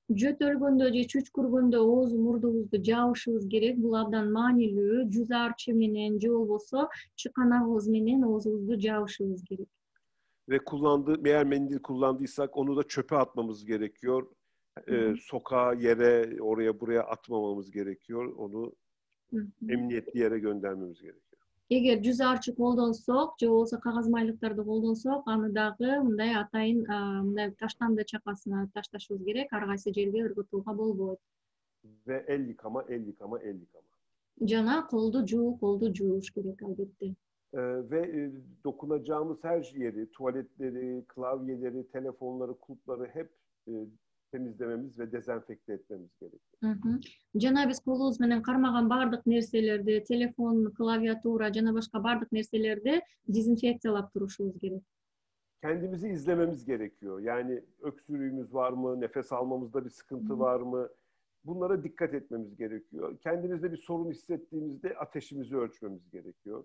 Жөтөлгөндө же чүчкүргөндө ооз мурдубузду жаабышыбыз керек. Бул абдан маанилүү. Жүз арчы менен же болбосо чыканагыбыз менен оозубузду жаабышыбыз керек. Ve eğer mendil kullandıysak onu da çöpe atmamız gerekiyor. Sokağa, yere, oraya buraya atmamamız gerekiyor. Onu emniyetli yere göndermemiz gerekiyor. Эгер жүз арчы колдонсок же болбосо кагаз майлыктарды колдонсок, аны дагы мындай атайын мындай таштанды чакасына ташташыбыз керек. Ар кайсы жерге ыргытууга болбойт. Ve el yıkama, el yıkama, el yıkama. Жана колду жууш керек албетте. Ve dokunacağımız her yeri, tuvaletleri, klavyeleri, telefonları, kulpları hep temizlememiz ve dezenfekte etmemiz gerekiyor. Жана биз колубуз менен кармаган бардык нерселерди, телефон, клавиатура жана башка бардык нерселерди дезинфекциялап турушубуз керек. Kendimizi izlememiz gerekiyor. Yani öksürüğümüz var mı, nefes almamızda bir sıkıntı var mı? Bunlara dikkat etmemiz gerekiyor. Kendimizde bir sorun hissettiğimizde ateşimizi ölçmemiz gerekiyor.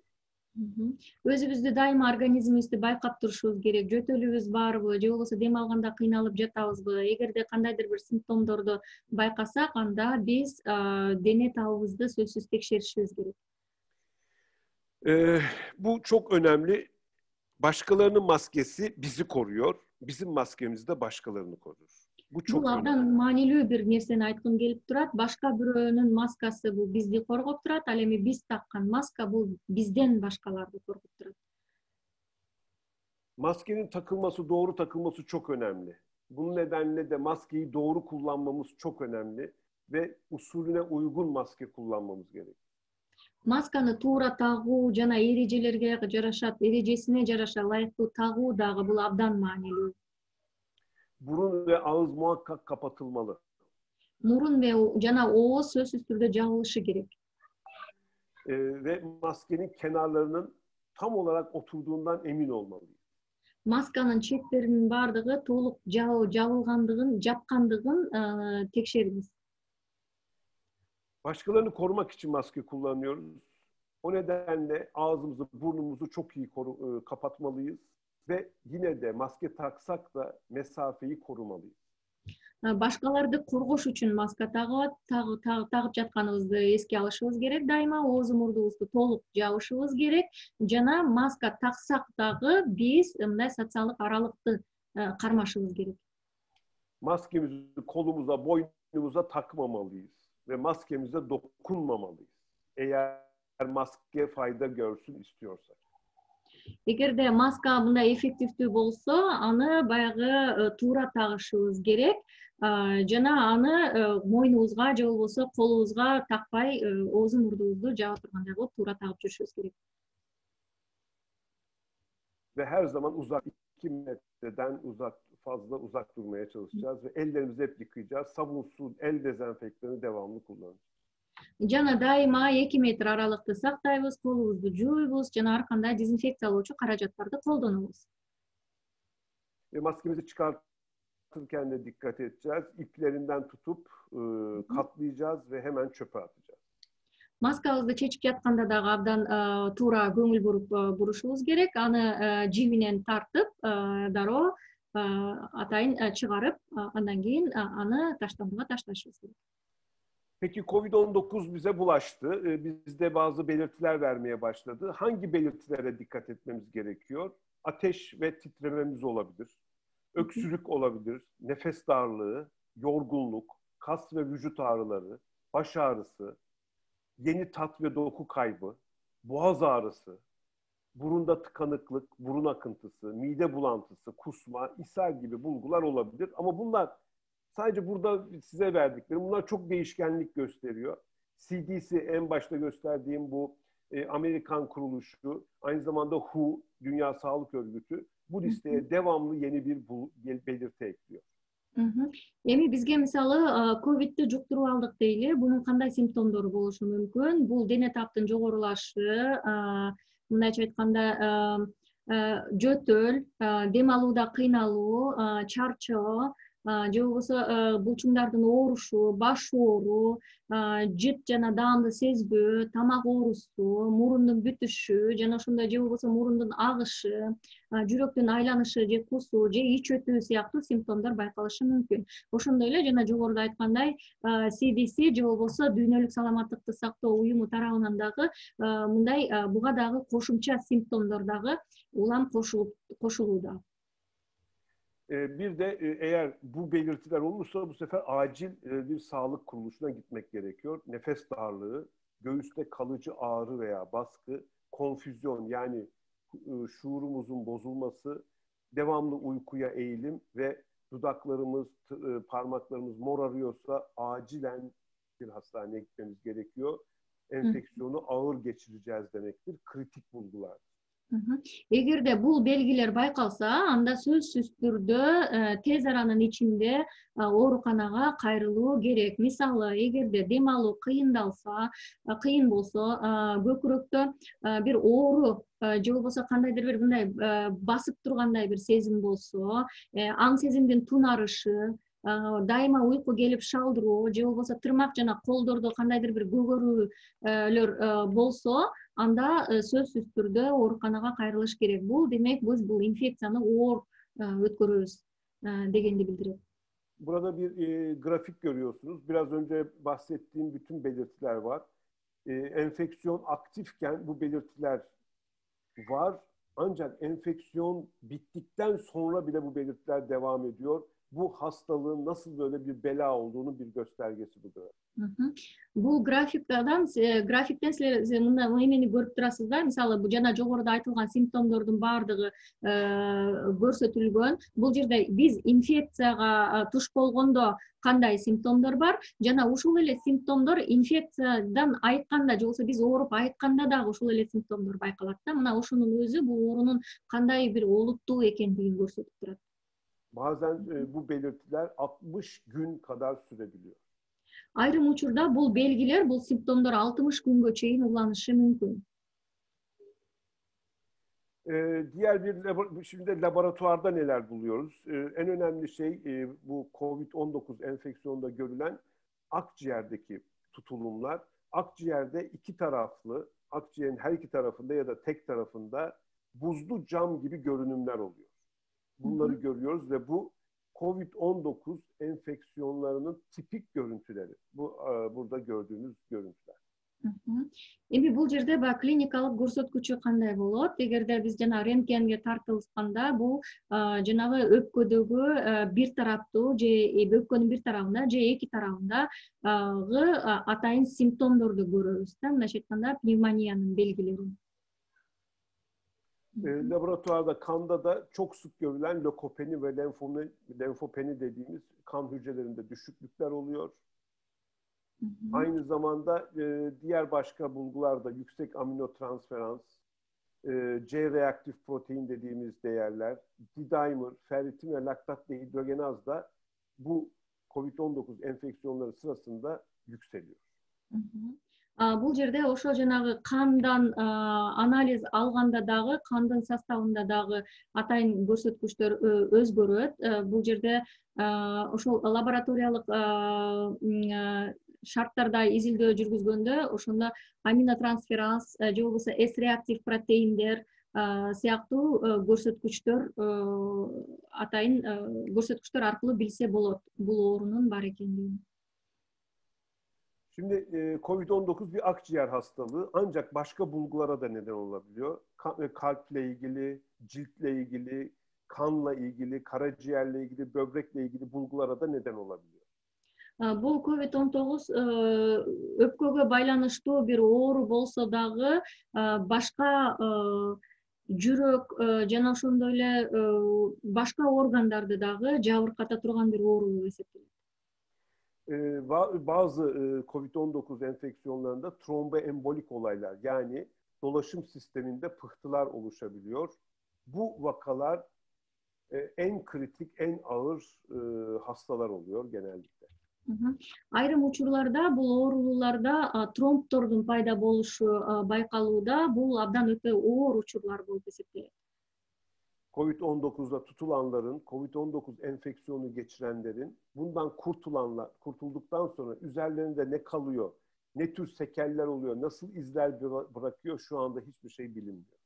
Өзүбүздү дайыма организмибизди байкап турушубуз керек. Жөтөлүбүз барбы, же болбосо дем алганда кыйналып жатабызбы? Эгерде кандайдыр бир симптомдорду байкасак, анда биз дене табыбызды сөзсүз текшеришибиз керек. Bu çok önemli. Başkalarının maskesi bizi koruyor. Bizim maskemiz de başkalarını korur. Bu çok Бул абдан маанилүү бир нерсени айткым келип турат. Башка бирөөнүн маскасы бул бизди коргоп турат, ал эми биз таккан маска бул бизден башкаларды коргоп турат. Maskenin takılması, doğru takılması çok önemli. Bunun nedenle de maskeyi doğru kullanmamız çok önemli ve usulüne uygun maske kullanmamız gerekiyor. Масканы туура тагуу жана эрежелерге жараша, эрежесине жараша ылайыктуу тагуу дагы бул абдан маанилүү. Burun ve ağız muhakkak kapatılmalı. Мурун жана ооз сөзсүз түрдө жабылышы керек. Ve maskenin kenarlarının tam olarak oturduğundan emin olmalıyız. Масканын четтеринин бардыгы толук жабылгандыгын, жапкандыгын текшериңиз. Başkalarını korumak için maske kullanıyoruz. O nedenle ağzımızı, burnumuzu çok iyi kapatmalıyız. Ve yine de maske taksak da mesafeyi korumalıyız. Башкаларды коргош үчүн маска тагып жатканыбызды эске алышыбыз керек. Дайыма ооз мурдубузду толук жабышыбыз керек. Жана маска таксак дагы биз мындай социалдык аралыкты кармашыбыз керек. Maskemizi kolumuza, boynumuza takmamalıyız. Ve maskemize dokunmamalıyız. Eğer maske fayda görsün istiyorsak. Эгерде маска мындай эффективдүү болсо, аны баягы туура тагышыбыз керек. Жана аны мойнубузга же болбосо колубузга такпай, ооз мурдубузду жаба тургандай кылып туура тагып жүрүшүбүз керек. Ve her zaman 2 metreden fazla uzak durmaya çalışacağız ve ellerimizi hep yıkayacağız. Sabun, su, el dezenfektanı devamlı kullanacağız. Жана дайыма 2 метр аралыкты сактайбыз, колубузду жууйбуз, жана ар кандай дезинфекциялоочу каражаттарды колдонобуз. Ve maskemizi çıkartırken de dikkat edeceğiz. İplerinden tutup katlayacağız ve hemen çöpe atacağız. Маскабызды чечип жатканда дагы абдан туура көңүл бурушубуз керек. Аны жибинен тартып, дароо атайын чыгарып, андан кийин аны таштандыга ташташыбыз керек. Peki Covid-19 bize bulaştı. Bizde bazı belirtiler vermeye başladı. Hangi belirtilere dikkat etmemiz gerekiyor? Ateş ve titrememiz olabilir. Öksürük olabilir. Nefes darlığı, yorgunluk, kas ve vücut ağrıları, baş ağrısı, yeni tat ve doku kaybı, boğaz ağrısı, burunda tıkanıklık, burun akıntısı, mide bulantısı, kusma, ishal gibi bulgular olabilir. Ama bunlar sadece burada size verdiklerim. Bunlar çok değişkenlik gösteriyor. CDC en başta gösterdiğim bu Amerikan kuruluşu, aynı zamanda WHO, Dünya Sağlık Örgütü bu listeye devamlı yeni bir belirti ekliyor. Эми бизге мисалы ковидти жуктуруп алдык дейли. Бунун кандай симптомдору болушу мүмкүн? Бул дене таптын жогорулашы, мындайча айтканда жөтөл, дем алууда кыйналуу, чарчоо, же болбосо булчуңдардын оорушу, баш оору, жыт жана даамды сезбөө, тамак оорусу, мурундун бүтүшү жана ошондой же болбосо мурундун агышы, жүрөктүн айланышы же кусуу же ич өтүү сыяктуу симптомдор байкалышы мүмкүн. Ошондой эле жана жогоруда айткандай CDC же болбосо Дүйнөлүк саламаттыкты сактоо уюму тарабынан дагы мындай буга дагы кошумча симптомдор дагы улам кошулууда. Bir de eğer bu belirtiler olursa bu sefer acil bir sağlık kuruluşuna gitmek gerekiyor. Nefes darlığı, göğüste kalıcı ağrı veya baskı, konfüzyon yani şuurumuzun bozulması, devamlı uykuya eğilim ve dudaklarımız, parmaklarımız morarıyorsa acilen bir hastaneye gitmemiz gerekiyor. Enfeksiyonu ağır geçireceğiz demektir. Kritik bulgular. Эгерде бул белгилер байкалса, анда сөзсүз түрдө тез аранын ичинде ооруканага кайрылуу керек. Мисалы, эгерде дем алуу кыйын болсо, көкүрөктө бир оору же болбосо кандайдыр бир мындай басып тургандай бир сезим болсо, аң сезимдин тунарышы, дайыма уйку келип шалдыруу же болбосо тырмак жана колдордо кандайдыр бир көгөрүүлөр болсо, анда сөзсүз түрдө ооруканага кайрылыш керек. Бул демек биз бул инфекцияны оор өткөрөбүз дегенди билдирет. Burada bir grafik görüyorsunuz. Biraz önce bahsettiğim bütün belirtiler var. Enfeksiyon aktifken bu belirtiler var. Ancak enfeksiyon bittikten sonra bile bu belirtiler devam ediyor. Bu hastalığın nasıl böyle bir bela olduğunu bir göstergesi budur. Бул графиктен силер эмени көрүп турасыздар. Мисалы, жана жогоруда айтылган симптомдордун баардыгы көрсөтүлгөн. Бул жерде биз инфекцияга туш болгондо кандай симптомдор бар, жана ушул эле симптомдор инфекциядан айтканда же болбосо биз ооруп айтканда дагы ушул эле симптомдор байкалат да. Мына ошонун өзү бул оорунун кандай бир олуттуу экендигин көрсөтүп турат. Bazen bu belirtiler 60 gün kadar sürebiliyor. Айрым учурда бул белгилер, бул симптомдор 60 күнгө чейин уланышы мүмкүн. Diğer bir şimdi laboratuvarda neler buluyoruz? En önemli şey bu COVID-19 enfeksiyonunda görülen akciğerdeki tutulumlar. Akciğerde iki taraflı, akciğerin her iki tarafında ya da tek tarafında buzlu cam gibi görünümler oluyor. Bunları görüyoruz ve bu COVID-19 enfeksiyonlarının tipik görüntüleri. Bu burada gördüğünüz görüntüler. Эми бул жерде баягы клиникалык көрсөткүчү кандай болот? Эгерде биз жана рентгенге тартылышканда, бул жанагы өпкөдөгү бир тараптуу же өпкөнүн бир тарабында же эки тарабындагы атайын симптомдорду көрөбүз да, мындайча айтканда пневмониянын белгилерин. Laboratuvarda, kanda da çok sık görülen lökopeni ve lenfopeni dediğimiz kan hücrelerinde düşüklükler oluyor. Aynı zamanda diğer başka bulgularda yüksek aminotransferans, C-reaktif protein dediğimiz değerler, D-dimer, ferritin ve laktat dehidrogenaz da bu COVID-19 enfeksiyonları sırasında yükseliyor. Бул жерде ошо жанагы кандан анализ алганда дагы, кандын составында дагы атайын көрсөткүчтөр өзгөрөт. Бул жерде ошол лабораториялык шарттарда изилдөө жүргүзгөндө ошондо аминотрансферанс же болбосо С-реактив протеиндер сыяктуу көрсөткүчтөр атайын көрсөткүчтөр аркылуу билсе болот бул оорунун бар экендигин. Şimdi COVID-19 bir akciğer hastalığı ancak başka bulgulara da neden olabiliyor. Kalple ilgili, ciltle ilgili, kanla ilgili, karaciğerle ilgili, böbrekle ilgili bulgulara da neden olabiliyor. Бул COVID-19 өпкөгө байланыштуу бир оору болсо дагы башка жүрөк жана ошондой эле башка органдарды дагы жабырката турган бир оору болуп эсептелет. Bazı COVID-19 enfeksiyonlarında tromboembolik olaylar yani dolaşım sisteminde pıhtılar oluşabiliyor. Bu vakalar en kritik, en ağır hastalar oluyor genellikle. Айрым учурларда бул оорулууларда тромбтордун пайда болушу байкалууда. Бул абдан өтө оор учурлар болуп эсептелет. Covid-19'da tutulanların, Covid-19 enfeksiyonu geçirenlerin bundan kurtulduktan sonra üzerlerinde ne kalıyor, ne tür sekeller oluyor, nasıl izler bırakıyor şu anda hiçbir şey bilinmiyor.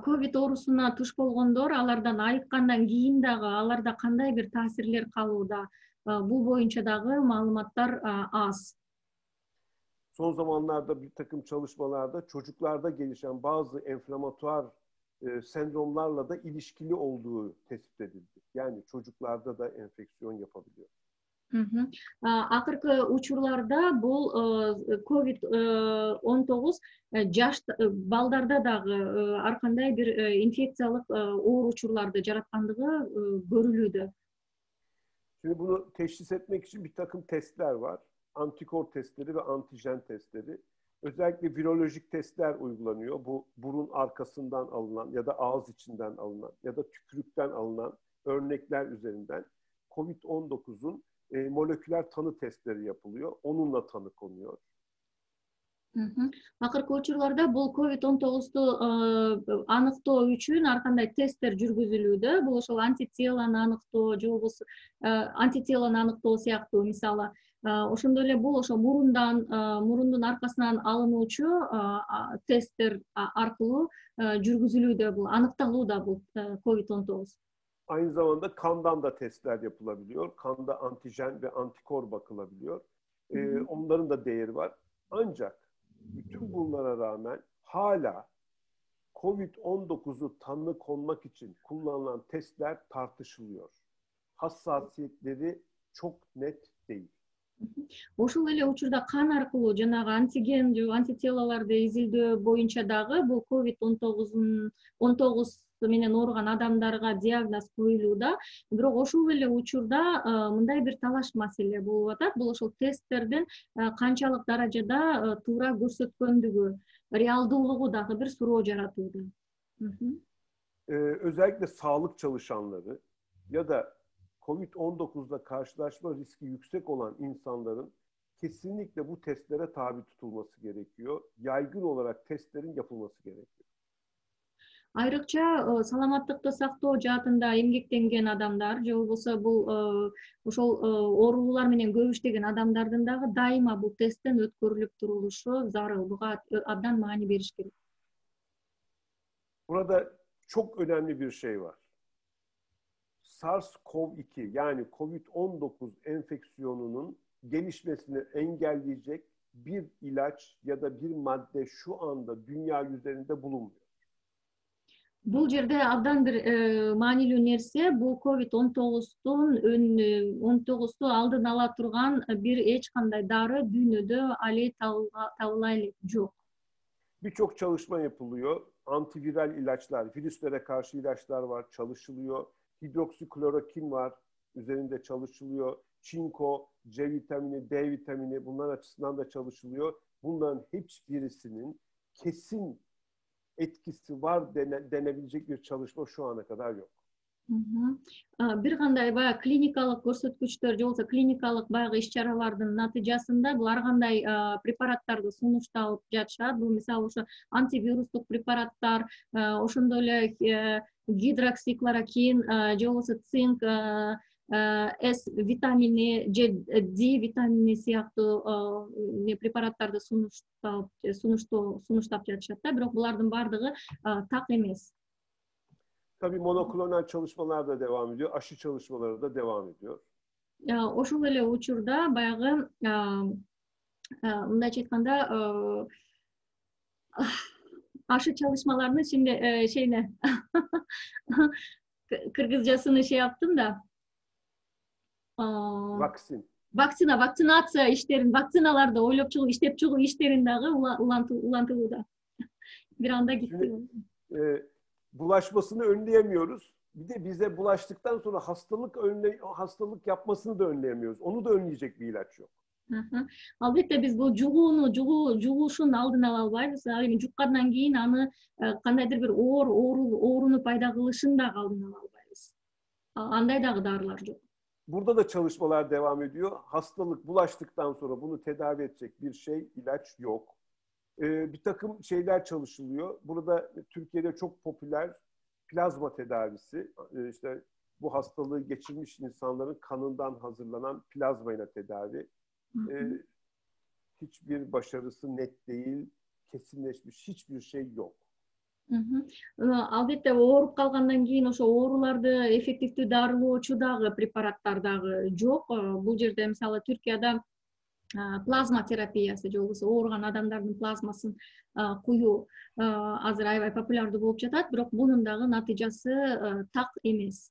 Ковид оорусуна туш болгондор алардан айыккандан кийин дагы аларда кандай бир таасирлер калууда, бул боюнча дагы маалыматтар аз. Son zamanlarda bir takım çalışmalarda çocuklarda gelişen bazı enflamatuar sendromlarla da ilişkili olduğu tespit edildi. Yani çocuklarda da enfeksiyon yapabiliyor. Акыркы учурларда бул COVID-19 жаш балдарда дагы ар кандай бир инфекциялык оор учурларды жараткандыгы көрүлүүдө. Şimdi bunu teşhis etmek için bir takım testler var. Antikor testleri ve antijen testleri. Özellikle virolojik testler uygulanıyor. Bu burun arkasından alınan ya da ağız içinden alınan ya da tükürükten alınan örnekler üzerinden COVID-19'un moleküler tanı testleri yapılıyor. Onunla tanı konuyor. Акыркы учурларда бул COVID-19 аныктоо үчүн ар кандай тесттер жүргүзүлүүдө. Бул ошол антителону аныктоо же болбосо антителону аныктоо сыяктуу мисалы. Ошондой эле бул ошо мурундун аркасынан алынуучу тесттер аркылуу жүргүзүлүүдө, бул аныкталууда бул COVID-19. Aynı zamanda kandan da testler yapılabiliyor. Kanda antijen ve antikor bakılabiliyor. Onların da değeri var. Ancak bütün bunlara rağmen hala COVID-19'u tanı konmak için kullanılan testler tartışılıyor. Hassasiyetleri çok net değil. Ошол эле учурда кан аркылуу жанагы антиген же антителолорду изилдөө боюнча дагы бул COVID-19 менен ооруган адамдарга диагноз коюлууда. Бирок ошол эле учурда мындай бир талаш маселе болуп атат. Бул ошол тесттердин канчалык даражада туура көрсөткөндүгү, реалдуулугу дагы бир суроо жаратууда. Özellikle sağlık çalışanları ya da COVID-19'da karşılaşma riski yüksek olan insanların kesinlikle bu testlere tabi tutulması gerekiyor. Yaygın olarak testlerin yapılması gerekiyor. Айрыкча саламаттыкты сактоо жаатында эмгектенген адамдар же болбосо бул ошол оорулар менен көп иштеген адамдардын дагы дайыма бул тесттен өткөрүлүп турулушу зарыл. Буга абдан маани бериш керек. Burada çok önemli bir şey var. SARS-CoV-2 yani COVID-19 enfeksiyonunun gelişmesini engelleyecek bir ilaç ya da bir madde şu anda dünya üzerinde bulunmuyor. Бул жерде абдан бир маанилүү нерсе, бул COVID-19'у алдын ала турган бир эч кандай дары дүйнөдө али табыла элек жок. Birçok çalışma yapılıyor. Antiviral ilaçlar, virüslere karşı ilaçlar var, çalışılıyor. Hidroksiklorokin var, üzerinde çalışılıyor. Çinko, C vitamini, D vitamini bunlar açısından da çalışılıyor. Bunların hiçbirisinin kesin etkisi var denebilecek bir çalışma şu ana kadar yok. Бир кандай баягы клиникалык көрсөткүчтөр же болбосо клиникалык баягы иш-чаралардын натыйжасында бул ар кандай препараттарды сунушталып жатышат. Бул мисалы ошо антивирустук препараттар, ошондой эле гидроксиклорокин же болбосо цинк, С витамини же D витамини сыяктуу препараттарды сунуштап жатышат да. Бирок булардын баардыгы так эмес. Tabii monoklonal çalışmalar da devam ediyor. Aşı çalışmaları da devam ediyor. Ошол эле учурда баягы мындайча айтканда ашы çalışmalarını şimdi şeyine Kırgızcasını şey yaptım da Vaksin. Vaksinasiya işlerin, vaksinalarda oylop чыгуу, иштеп чыгуу иштерин дагы улантылууда. Bir anda gitti. Bulaşmasını önleyemiyoruz. Bir de bize bulaştıktan sonra hastalık yapmasını da önleyemiyoruz. Onu da önleyecek bir ilaç yok. Aha. Albatta biz bu жугушун алдын ала албайбыз. Ал эми жуккандан кийин аны кандайдыр бир ооруну пайда кылышын дагы алдын ала албайбыз. Андай дагы дарылар жок. Burada da çalışmalar devam ediyor. Hastalık bulaştıktan sonra bunu tedavi edecek bir şey, ilaç yok. Bir takım şeyler çalışılıyor. Burada Türkiye'de çok popüler plazma tedavisi. İşte bu hastalığı geçirmiş insanların kanından hazırlanan plazmayla tedavi. Hiçbir başarısı net değil, kesinleşmiş hiçbir şey yok. Албетте ооруп калгандан кийин ошо ооруларды эффективдүү дарылоочу дагы препараттар дагы жок. Бул жерде мисалы Түркияда плазма терапиясы же болбосо ооруган адамдардын плазмасын куюу азыр аябай популярдуу болуп жатат, бирок бунун дагы натыйжасы так эмес.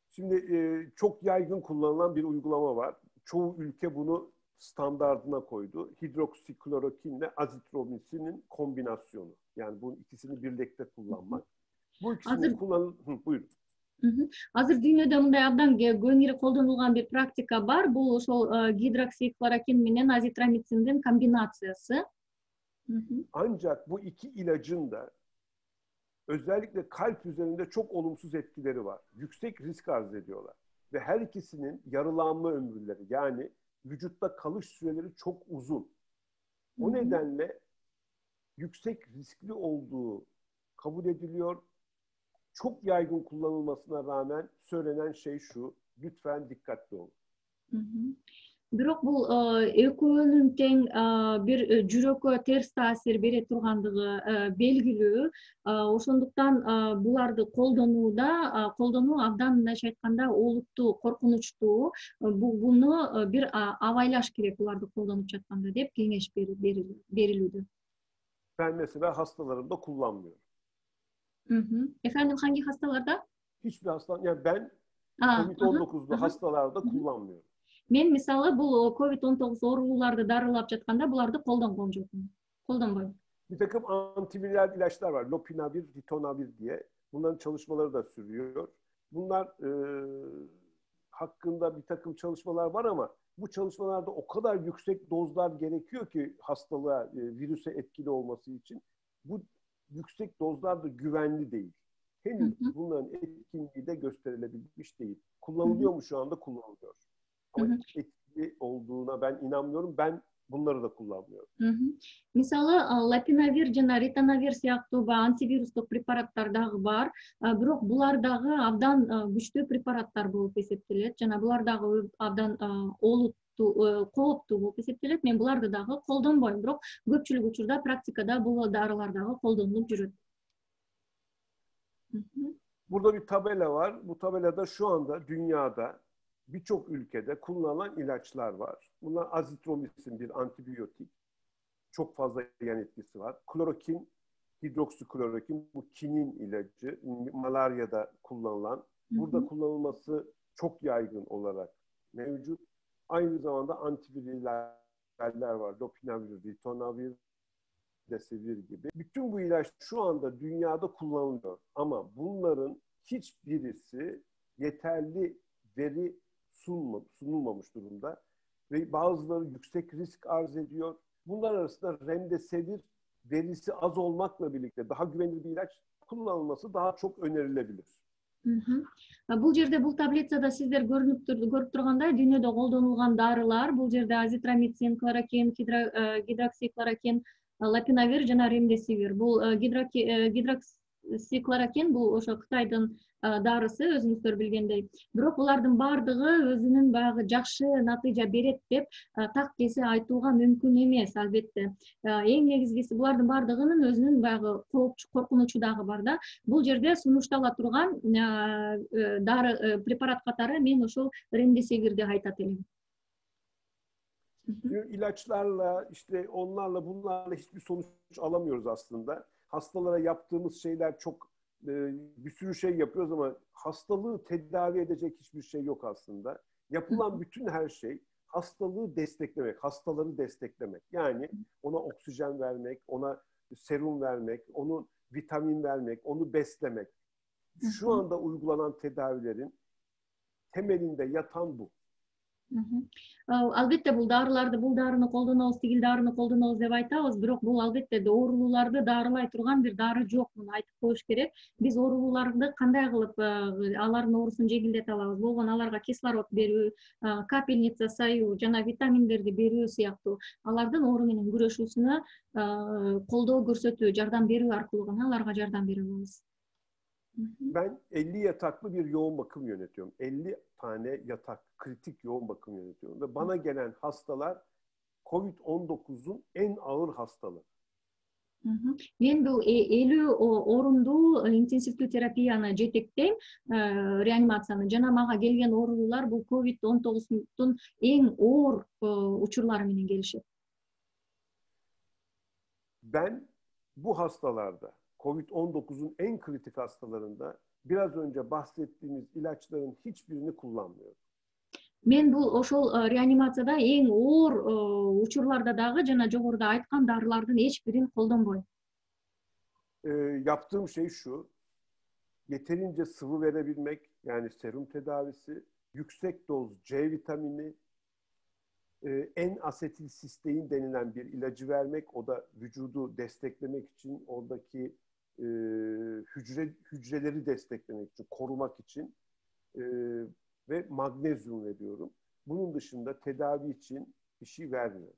Şimdi çok yaygın kullanılan bir uygulama var. Çoğu ülke bunu standardına koydu. Hidroksiklorokinle azitromisinin kombinasyonu. Yani bu ikisini birlikte kullanmak. Bu ikisini buyurun. Азыр дүйнөдө мындай абдан кеңири колдонулган бир практика бар. Бул ошол гидроксиклорокин менен азитромициндин комбинациясы. Ancak bu iki ilacın da özellikle kalp üzerinde çok olumsuz etkileri var. Yüksek risk arz ediyorlar. Ve her ikisinin yarılanma ömürleri, yani vücutta kalış süreleri çok uzun. O nedenle yüksek riskli olduğu kabul ediliyor. Çok yaygın kullanılmasına rağmen söylenen şey şu: lütfen dikkatli olun. Бирок бул экөөнүн тең бир жүрөккө терс таасир бере тургандыгы белгилүү. Ошондуктан буларды колдонуу абдан мындайча айтканда олуттуу, коркунучтуу. Буну бир абайлаш керек буларды колдонуп жатканда деп кеңеш берилүүдө. Ben mesela hastalarımda kullanmıyorum. Efendim hangi hastalarda? Hiçbir yani ben COVID-19'lu hastalarda kullanmıyorum. Мен мисалы бул COVID-19 ооруларды дарылап жатканда буларды колдонгон жокмун. Колдонбойм. Bir takım antiviral ilaçlar var. Lopinavir, ritonavir diye. Bunların çalışmaları da sürüyor. Bunlar hakkında bir takım çalışmalar var ama bu çalışmalarda o kadar yüksek dozlar gerekiyor ki hastalığa, virüse etkili olması için. Bu yüksek dozlar da güvenli değil. Henüz bunların etkinliği de gösterilebilmiş değil. Kullanılıyor mu şu anda? Kullanılıyor. Ama etkili olduğuna ben inanmıyorum. Ben bunları da kullanmıyorum. Мисалы, лапинавир жана ритонавир сыяктуу антивирустук препараттар дагы бар. Бирок булар дагы абдан күчтүү препараттар болуп эсептелет. Жана булар дагы абдан кооптуу болуп эсептелет. Мен буларды дагы колдонбойм. Бирок көпчүлүк учурда практикада бул дарылар дагы колдонулуп жүрөт. Burada bir tabela var. Bu tabelada şu anda dünyada birçok ülkede kullanılan ilaçlar var. Bunlar azitromisin bir antibiyotik. Çok fazla yan etkisi var. Klorokin, hidroksiklorokin, bu kinin ilacı. Malaryada kullanılan. Burada kullanılması çok yaygın olarak mevcut. Aynı zamanda antiviraller var. Lopinavir, ritonavir, desivir gibi. Bütün bu ilaç şu anda dünyada kullanılıyor. Ama bunların hiçbirisi yeterli veri sunulmamış durumda. Ve bazıları yüksek risk arz ediyor. Bunlar arasında remdesivir verisi az olmakla birlikte daha güvenilir bir ilaç kullanılması daha çok önerilebilir. Бул жерде бул таблицада сиздер көрүп тургандай дүйнөдө колдонулган дарылар, бул жерде азитромицин, клорокин, гидроксиклорокин, лапинавир жана ремдесивир. Бул гидроксиклорокин бул ошо Кытайдын дарысы, өзүңүздөр билгендей. Бирок булардын баардыгы өзүнүн баягы жакшы натыйжа берет деп так кесе айтууга мүмкүн эмес, албетте. Эң негизгиси булардын баардыгынын өзүнүн баягы коркунучу дагы бар да. Бул жерде сунуштала турган дары препарат катары мен ошол ремдесивирди айтат элем. İlaçlarla, işte onlarla, bunlarla hiçbir sonuç alamıyoruz aslında. Hastalara yaptığımız şeyler çok bir sürü şey yapıyoruz ama hastalığı tedavi edecek hiçbir şey yok aslında. Yapılan bütün her şey hastalığı desteklemek, hastaları desteklemek. Yani ona oksijen vermek, ona serum vermek, onu vitamin vermek, onu beslemek. Şu anda uygulanan tedavilerin temelinde yatan bu. Мгм. Албетте бул дарыны колдонобуз, тигил дарыны колдонобуз деп айтабыз, бирок бул албетте оорулууларды дарылай турган бир дары жок. Муну айтып коюш керек. Биз оорулууларды кандай кылып алардын оорусун жеңилдете алабыз? Болгон аларга кислород берүү, капельница саюу жана витаминдерди берүү сыяктуу алардын оору менен күрөшүүсүнө колдоо көрсөтүү, жардам берүү аркылуу гана аларга жардам бере алабыз. Ben 50 yataklı bir yoğun bakım yönetiyorum. 50 tane yatak, kritik yoğun bakım yönetiyorum. Ve bana gelen hastalar COVID-19'un en ağır hastalığı. Мен бул 50 орундуу интенсивдүү терапияны жетектейм, реанимацияны. Жана мага келген оорулуулар бул COVID-19'тун эң оор учурлары менен келишет. Ben bu hastalarda, COVID-19'un en kritik hastalarında biraz önce bahsettiğimiz ilaçların hiçbirini kullanmıyorum. Мен бул ошол реанимацияда эң оор учурларда дагы жана жогоруда айткан дарылардын эч бирин колдонбойм. Yaptığım şey şu, yeterince sıvı verebilmek, yani serum tedavisi, yüksek doz C vitamini, N-asetilsistein denilen bir ilacı vermek, o da vücudu desteklemek için, oradaki hücreleri desteklemek için, korumak için ve magnezyum veriyorum. Bunun dışında tedavi için bir şey vermiyorum.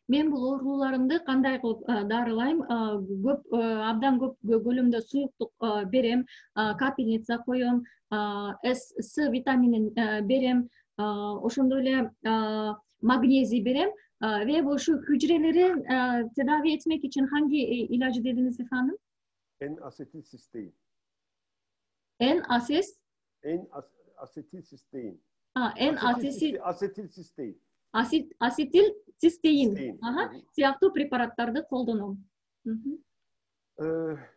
Мен бул ооруларымды кандай кылып дарылайм? Абдан көп көлөмдө суюктук берем, капельница коем, С витаминин берем, ошондой эле магнезий берем ve şu hücreleri tedavi etmek için hangi ilacı dediniz efendim? N-asetilsistein. N-ases? N-asetilsistein. N-asetilsistein. Asetilsistein. Siyaklı preparatlarda koldonom.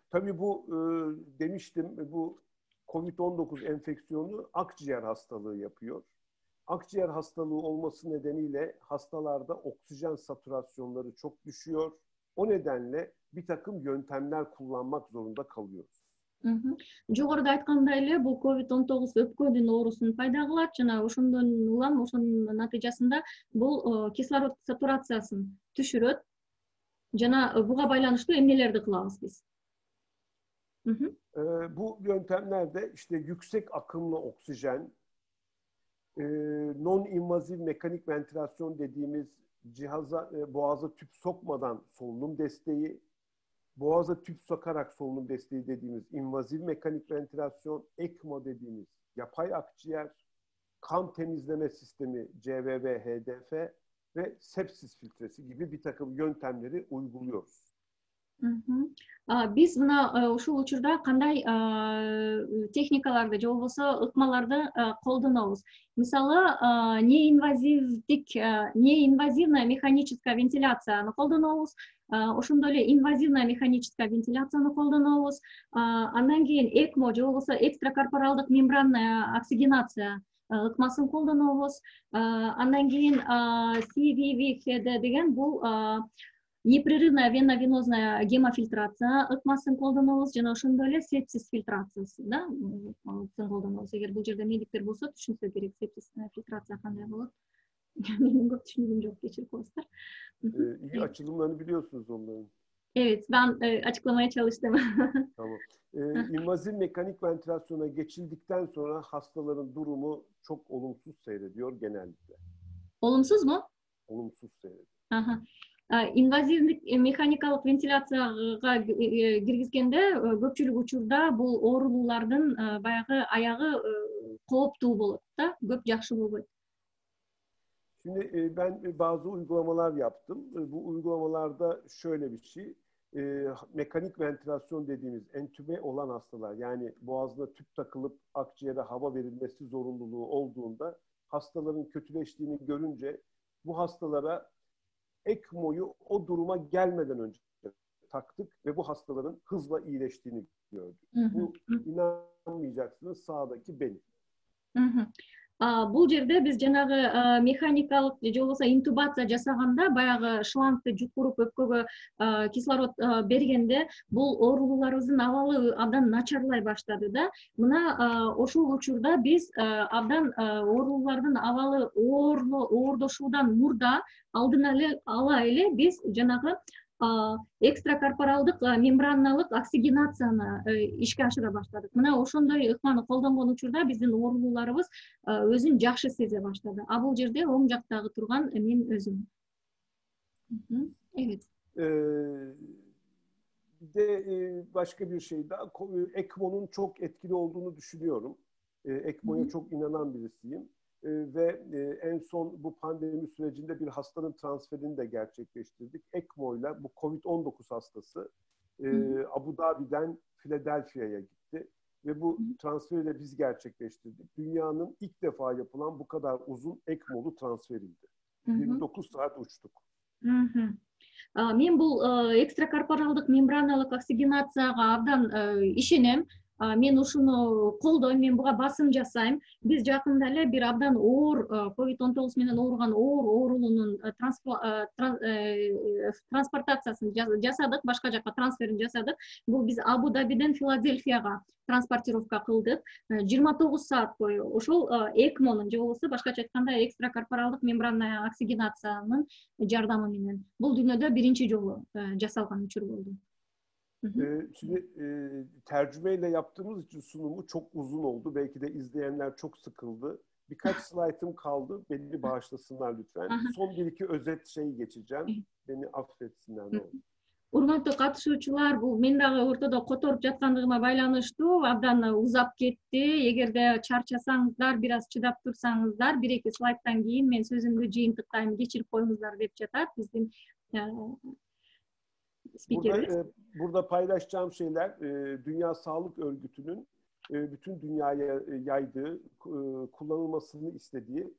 Tabii bu demiştim, bu COVID-19 enfeksiyonu akciğer hastalığı yapıyor. Akciğer hastalığı olması nedeniyle hastalarda oksijen satürasyonları çok düşüyor. O nedenle bir takım yöntemler kullanmak zorunda kalıyoruz. Жогоруда айткандай эле бул COVID-19 өпкөнүн оорусун пайда кылат жана ошондон улам ошонун натыйжасында бул кислород сатурациясын түшүрөт жана буга байланыштуу эмнелерди кылабыз биз? Bu yöntemlerde işte yüksek akımlı oksijen, non-invaziv mekanik ventilasyon dediğimiz cihaza, boğaza tüp sokmadan solunum desteği, boğaza tüp sokarak solunum desteği dediğimiz invaziv mekanik ventilasyon, ECMO dediğimiz yapay akciğer, kan temizleme sistemi CVV, HDF ve sepsis filtresi gibi bir takım yöntemleri uyguluyoruz. Биз мына ушул учурда кандай техникаларды же болбосо ыкмаларды колдонобуз. Мисалы, неинвазивная механическая вентиляцияны колдонобуз, ошондой эле инвазивная механическая вентиляцияны колдонобуз. Андан кийин ECMO же болбосо экстракорпоралдык мембранная оксигенация ыкмасын колдонобуз. Андан кийин CVVHD деген бул непрерывная венно-венозная гемофильтрация ыкмасын колдонобуз жана ошондой эле сепсис фильтрациясы да колдонобуз. Эгер бул жерде медиктер болсо түшүнсө керек сепсис фильтрация кандай болот. Менин көп түшүнүгүм жок, кечирип коесуздар. İyi açılımlarını biliyorsunuz onların. Evet, ben açıklamaya çalıştım. Tamam. İnvaziv mekanik ventilasyona geçildikten sonra hastaların durumu çok olumsuz seyrediyor genellikle. Olumsuz mu? Olumsuz seyrediyor. Aha. Инвазивдик механикалык вентиляцияга киргизгенде көпчүлүк учурда бул оорулуулардын баягы аягы кооптуу болот да, көп жакшы болбойт. Şimdi ben bazı uygulamalar yaptım. Bu uygulamalarda şöyle bir şey. Mekanik ventilasyon dediğimiz entübe olan hastalar, yani boğazına tüp takılıp akciğere hava verilmesi zorunluluğu olduğunda hastaların kötüleştiğini görünce bu hastalara ECMO'yu o duruma gelmeden önce taktık ve bu hastaların hızla iyileştiğini gördük. Bu inanmayacaksınız, sağdaki benim. Бул жерде биз жанагы механикалык же болбосо интубация жасаганда баягы шлангты жуткуруп өпкөгө кислород бергенде бул оорулууларыбыздын абалы абдан начарлай баштады да. Мына ошол учурда биз абдан оорулуулардын абалы оордошуудан мурда алдын ала эле биз жанагы экстракорпоралдык мембраналык оксигенацияны ишке ашыра баштадык. Мына ошондой ыкманы колдонгон учурда биздин оорулууларыбыз өзүн жакшы сезе баштады. Бул жерде оң жактагы турган мен өзүм. Evet. Bir de başka bir şey daha, ECMO'nun çok etkili olduğunu düşünüyorum. ECMO'ya çok inanan birisiyim. Ve en son bu pandemi sürecinde bir hastanın transferini de gerçekleştirdik. ECMO'yla bu COVID-19 hastası Abu Dhabi'den Philadelphia'ya gitti. Ve bu transferi de biz gerçekleştirdik. Dünyanın ilk defa yapılan bu kadar uzun ECMO'lu transferiydi. 29 saat uçtuk. Мен бул экстракорпоралдык мембраналык оксигенацияга абдан ишенем. Мен ушуну колдойм, мен буга басым жасайм. Биз жакында эле бир абдан оор COVID-19 менен ооруган оор оорулуунун транспортациясын жасадык, башка жакка трансферин жасадык. Бул биз Абу Дабиден Филадельфияга транспортировка кылдык. 29 саат бою ошол ECMO'нун же болбосо башкача айтканда экстракорпоралдык мембранная оксигенациянын жардамы менен. Бул дүйнөдө биринчи жолу жасалган учур болду. Şimdi tercümeyle yaptığımız için sunumu çok uzun oldu. Belki de izleyenler çok sıkıldı. Birkaç slaytım kaldı. Beni bağışlasınlar lütfen. Son bir iki özet şeyi geçeceğim. Beni affetsinler ne olur. Урматтуу катышуучулар, бул мен дагы ортодо которуп жаткандыгыма байланыштуу абдан узап кетти. Эгерде чарчасаңыздар, бир аз чыдап турсаңыздар, бир эки слайдтан кийин мен сөзүмдү жыйынтыктайм, кечирип коюңуздар деп жатат биздин Burada paylaşacağım şeyler Dünya Sağlık Örgütü'nün bütün dünyaya yaydığı, kullanılmasını istediği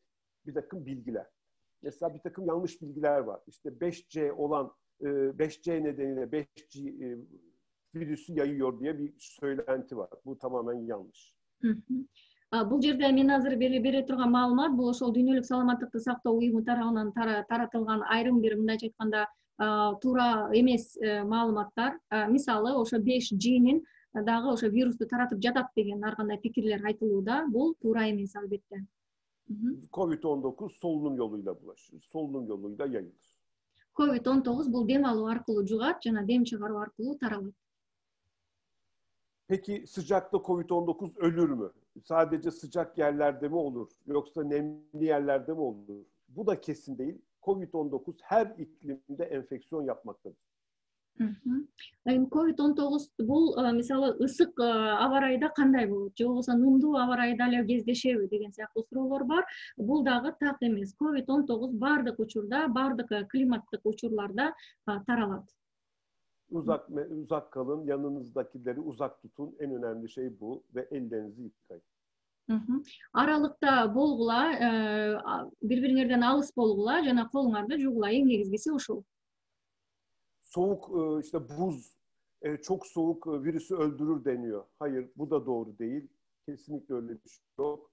bir takım bilgiler. Mesela bir takım yanlış bilgiler var. İşte 5C olan 5C nedeniyle 5G virüsü yayıyor diye bir söylenti var. Bu tamamen yanlış. Бул жерде мен азыр бере турган маалымат бул ошол дүйнөлүк саламаттыкты сактоо уюму тарабынан таратылган айрым бир мындайча айтканда туура эмес маалыматтар. Мисалы ошо 5G'нин дагы ошо вирусту таратып жатат деген ар кандай пикирлер айтылууда. Бул туура эмес албетте. COVID-19 solunum yoluyla bulaşır. Solunum yoluyla yayılır. COVID-19 бул дем алуу аркылуу жугат жана дем чыгаруу аркылуу таралат. Peki sıcakta COVID-19 ölür mü? Sadece sıcak yerlerde mi olur? Yoksa nemli yerlerde mi olur? Bu da kesin değil. COVID-19 her iklimde enfeksiyon yapmaktadır. COVID-19 бул мисалы ысык аба ырайда кандай болот? Же болбосо нымдуу аба ырайда эле кездешеби деген сыяктуу суроолор бар. Бул дагы так эмес. COVID-19 бардык учурда, бардык климаттык учурларда таралат. Uzak kalın, yanınızdakileri uzak tutun. En önemli şey bu ve ellerinizi yıkayın. Аралыкта болгула, бири-бириңерден алыс болгула, жана колуңарды жуугула. Эң негизгиси ушул. Soğuk, işte buz, çok soğuk virüsü öldürür deniyor. Hayır, bu da doğru değil. Kesinlikle öyle bir şey yok.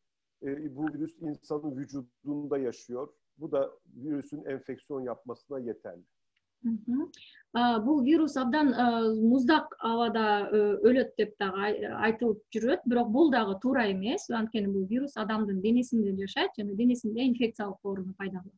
Bu virüs insanın vücudunda yaşıyor. Bu da virüsün enfeksiyon yapmasına yeterli. Бул вирус абдан муздак абада өлөт деп дагы айтылып жүрөт, бирок бул дагы туура эмес. Анткени бул вирус адамдын денесинде жашайт жана денесинде инфекциялык ооруну пайда кылат.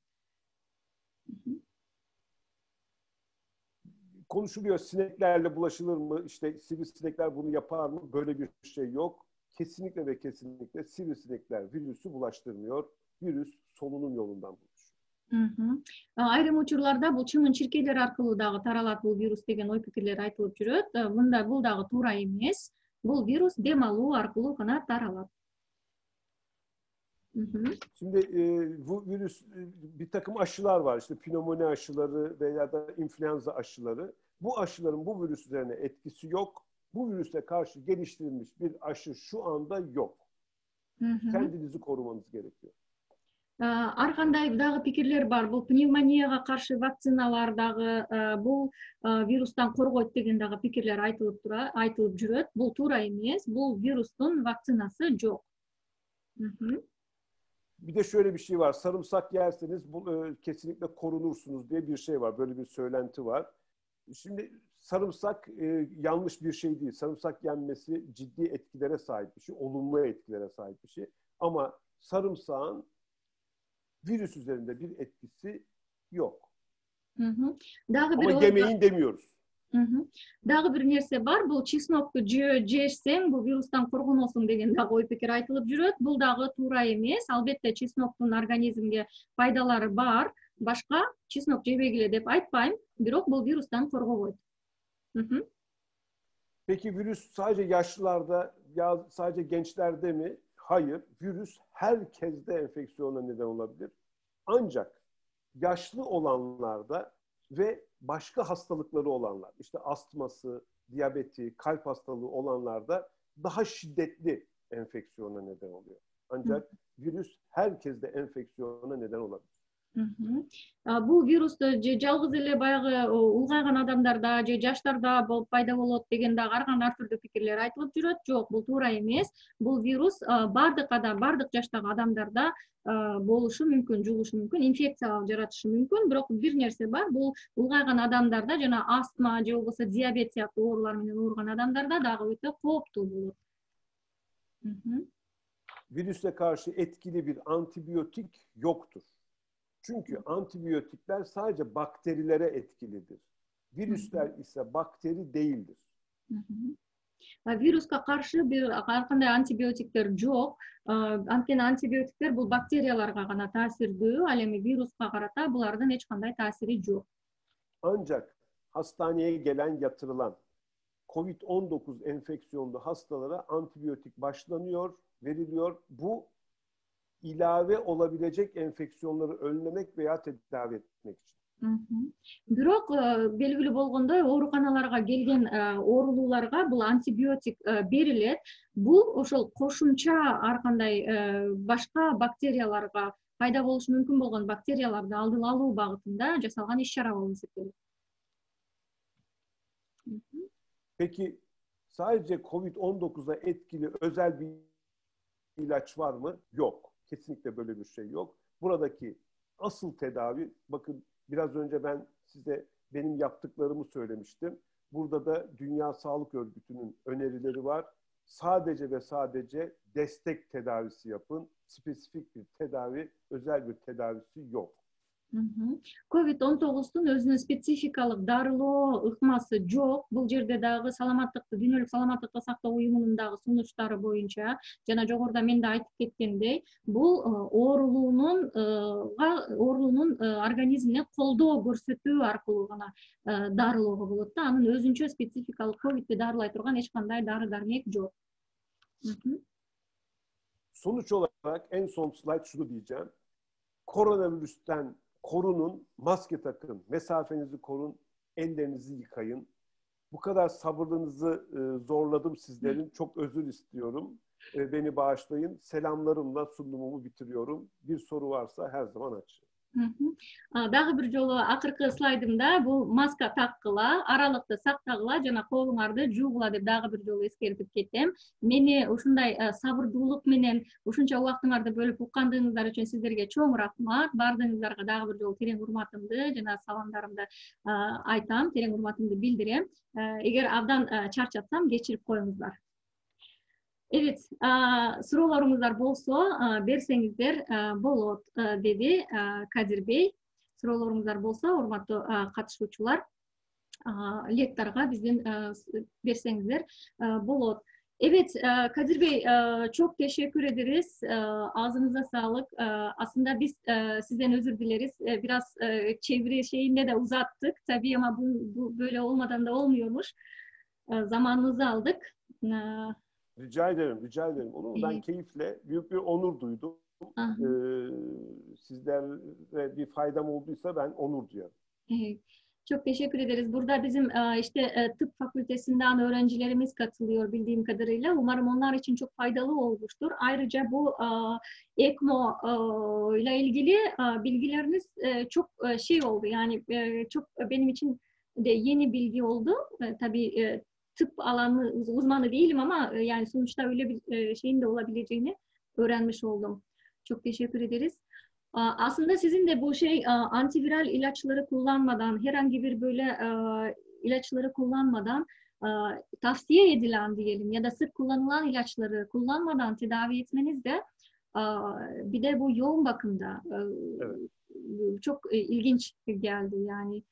Konuşuluyor, sineklerle bulaşılır mı? İşte sivrisinekler bunu yapar mı? Böyle bir şey yok. Kesinlikle ve kesinlikle sivrisinekler virüsü bulaştırmıyor. Virüs solunum yolundan bulaşıyor. Айрым учурларда бул чымын чиркейлер аркылуу дагы таралат бул вирус деген ой пикирлер айтылып жүрөт. Мында бул дагы туура эмес. Бул вирус дем алуу аркылуу гана таралат. Şimdi bu virüs bir takım aşılar var. İşte pnömoni aşıları veya da influenza aşıları. Bu aşıların bu virüs üzerine etkisi yok. Bu virüse karşı geliştirilmiş bir aşı şu anda yok. Kendinizi korumanız gerekiyor. Ар кандай дагы пикирлер бар. Бул пневмонияга каршы вакциналар дагы бул вирустан коргойт деген дагы пикирлер айтылып жүрөт. Бул туура эмес. Бул вирустун вакцинасы жок. Bir de şöyle bir şey var. Sarımsak yerseniz kesinlikle korunursunuz diye bir şey var. Böyle bir söylenti var. Şimdi sarımsak yanlış bir şey değil. Sarımsak yenmesi ciddi etkilere sahip bir şey. Olumlu etkilere sahip bir şey. Ama sarımsağın virüs üzerinde bir etkisi yok. Hı hı. Daha bir Ama yemeyin demiyoruz. Hı hı. Daha bir nerse var, bu чеснокты жесең, bu virustan korunursun деген дагы ой пикир айтылып жүрөт. Бул дагы туура эмес. Албетте чесноктун организмге пайдалары бар. Башка чеснок жебегиле деп айтпайм, бирок бул virustan коргобойт. Peki virüs sadece yaşlılarda ya sadece gençlerde mi? Hayır. Virüs herkeste enfeksiyona neden olabilir. Ancak yaşlı olanlarda ve başka hastalıkları olanlar, işte astması, diyabeti, kalp hastalığı olanlarda daha şiddetli enfeksiyona neden oluyor. Ancak virüs herkeste enfeksiyona neden olabilir. Бул вирусту же жалгыз эле баягы улгайган адамдарда же жаштарда болуп пайда болот деген дагы ар кандай ар түрдүү пикирлер айтылып жүрөт. Жок, бул туура эмес. Бул вирус бардык жаштагы адамдарда болушу мүмкүн, жугушу мүмкүн, инфекция жаратышы мүмкүн. Бирок бир нерсе бар, бул улгайган адамдарда жана астма же болбосо диабет сыяктуу оорулар менен ооруган адамдарда дагы өтө кооптуу болот. Virüse karşı etkili bir antibiyotik yoktur. Çünkü antibiyotikler sadece bakterilere etkilidir. Virüsler ise bakteri değildir. Viruска каршы ар кандай антибиотиктер жок. Анткени антибиотиктер бул бактерияларга гана таасирдүү, ал эми вируска карата булардын эч кандай таасири жок. Ancak hastaneye gelen yatırılan COVID-19 enfeksiyonlu hastalara antibiyotik başlanıyor, veriliyor. Bu ilave olabilecek enfeksiyonları önlemek veya tedavi etmek için. Бирок белгилүү болгондой ооруканаларга келген оорулууларга бул антибиотик берилет. Бул ошол кошумча ар кандай башка бактерияларга пайда болушу мүмкүн болгон бактерияларды алдын алуу багытында жасалган иш-чара болуп эсептелет. Peki sadece COVID-19'a etkili özel bir ilaç var mı? Yok. Kesinlikle böyle bir şey yok. Buradaki asıl tedavi, bakın biraz önce ben size benim yaptıklarımı söylemiştim. Burada da Dünya Sağlık Örgütü'nün önerileri var. Sadece ve sadece destek tedavisi yapın. Spesifik bir tedavi, özel bir tedavisi yok. COVID-19'тун өзүнүн спецификалык дарылоо ыкмасы жок. Бул жерде дагы саламаттыкты, дүйнөлүк саламаттыкты сактоо уюмунун дагы сунуштары боюнча жана жогоруда мен да айтып кеткендей, бул оорулуунун организмине колдоо көрсөтүү аркылуу гана дарылоого болот да. Анын өзүнчө спецификалык ковидти дарылай турган эч кандай дары-дармек жок. Sonuç olarak en son slide şunu diyeceğim. Koronavirüsten korunun, maske takın, mesafenizi korun, ellerinizi yıkayın. Bu kadar sabırlığınızı zorladım sizlerin. Çok özür istiyorum. Beni bağışlayın. Selamlarımla sunumumu bitiriyorum. Bir soru varsa her zaman açın. Дагы бир жолу акыркы слайдымда бул маска таккыла, аралыкты сактагыла жана колуңарды жуугула деп дагы бир жолу эскертип кетем. Мени ушундай сабырдуулук менен ушунча убактыңарды бөлүп уккандыгыңыздар үчүн сиздерге чоң рахмат. Бардыгыңыздарга дагы бир жолу терең урматымды жана саламдарымды айтам, терең урматымды билдирем. Эгер абдан чарчатсам кечирип коюңуздар. Evet, sorularınızlar bolsa bersenizdер болот, dedi Kadir Bey. Sorularınızlar bolsa, урматтуу катышуучулар, лекторга биздин берсеңиздер болот. Evet, Kadir Bey, çok teşekkür ederiz. Ağzınıza sağlık. Aslında biz sizden özür dileriz. Biraz çeviri şeyinde de uzattık tabii ama bu böyle olmadan da olmuyormuş. Zamanınızı aldık. Rica ederim, rica ederim. Onu ben keyifle, büyük bir onur duydum. Sizlere bir faydam olduysa ben onur duyarım. Çok teşekkür ederiz. Burada bizim işte tıp fakültesinden öğrencilerimiz katılıyor bildiğim kadarıyla. Umarım onlar için çok faydalı olmuştur. Ayrıca bu ECMO ile ilgili bilgileriniz çok şey oldu. Yani çok benim için de yeni bilgi oldu. Tabii tıp alanı uzmanı değilim ama yani sonuçta öyle bir şeyin de olabileceğini öğrenmiş oldum. Çok teşekkür ederiz. Aslında sizin de bu antiviral ilaçları kullanmadan, herhangi bir böyle ilaçları kullanmadan tavsiye edilen diyelim ya da sık kullanılan ilaçları kullanmadan tedavi etmeniz de bir de bu yoğun bakımda Evet. çok ilginç geldi yani.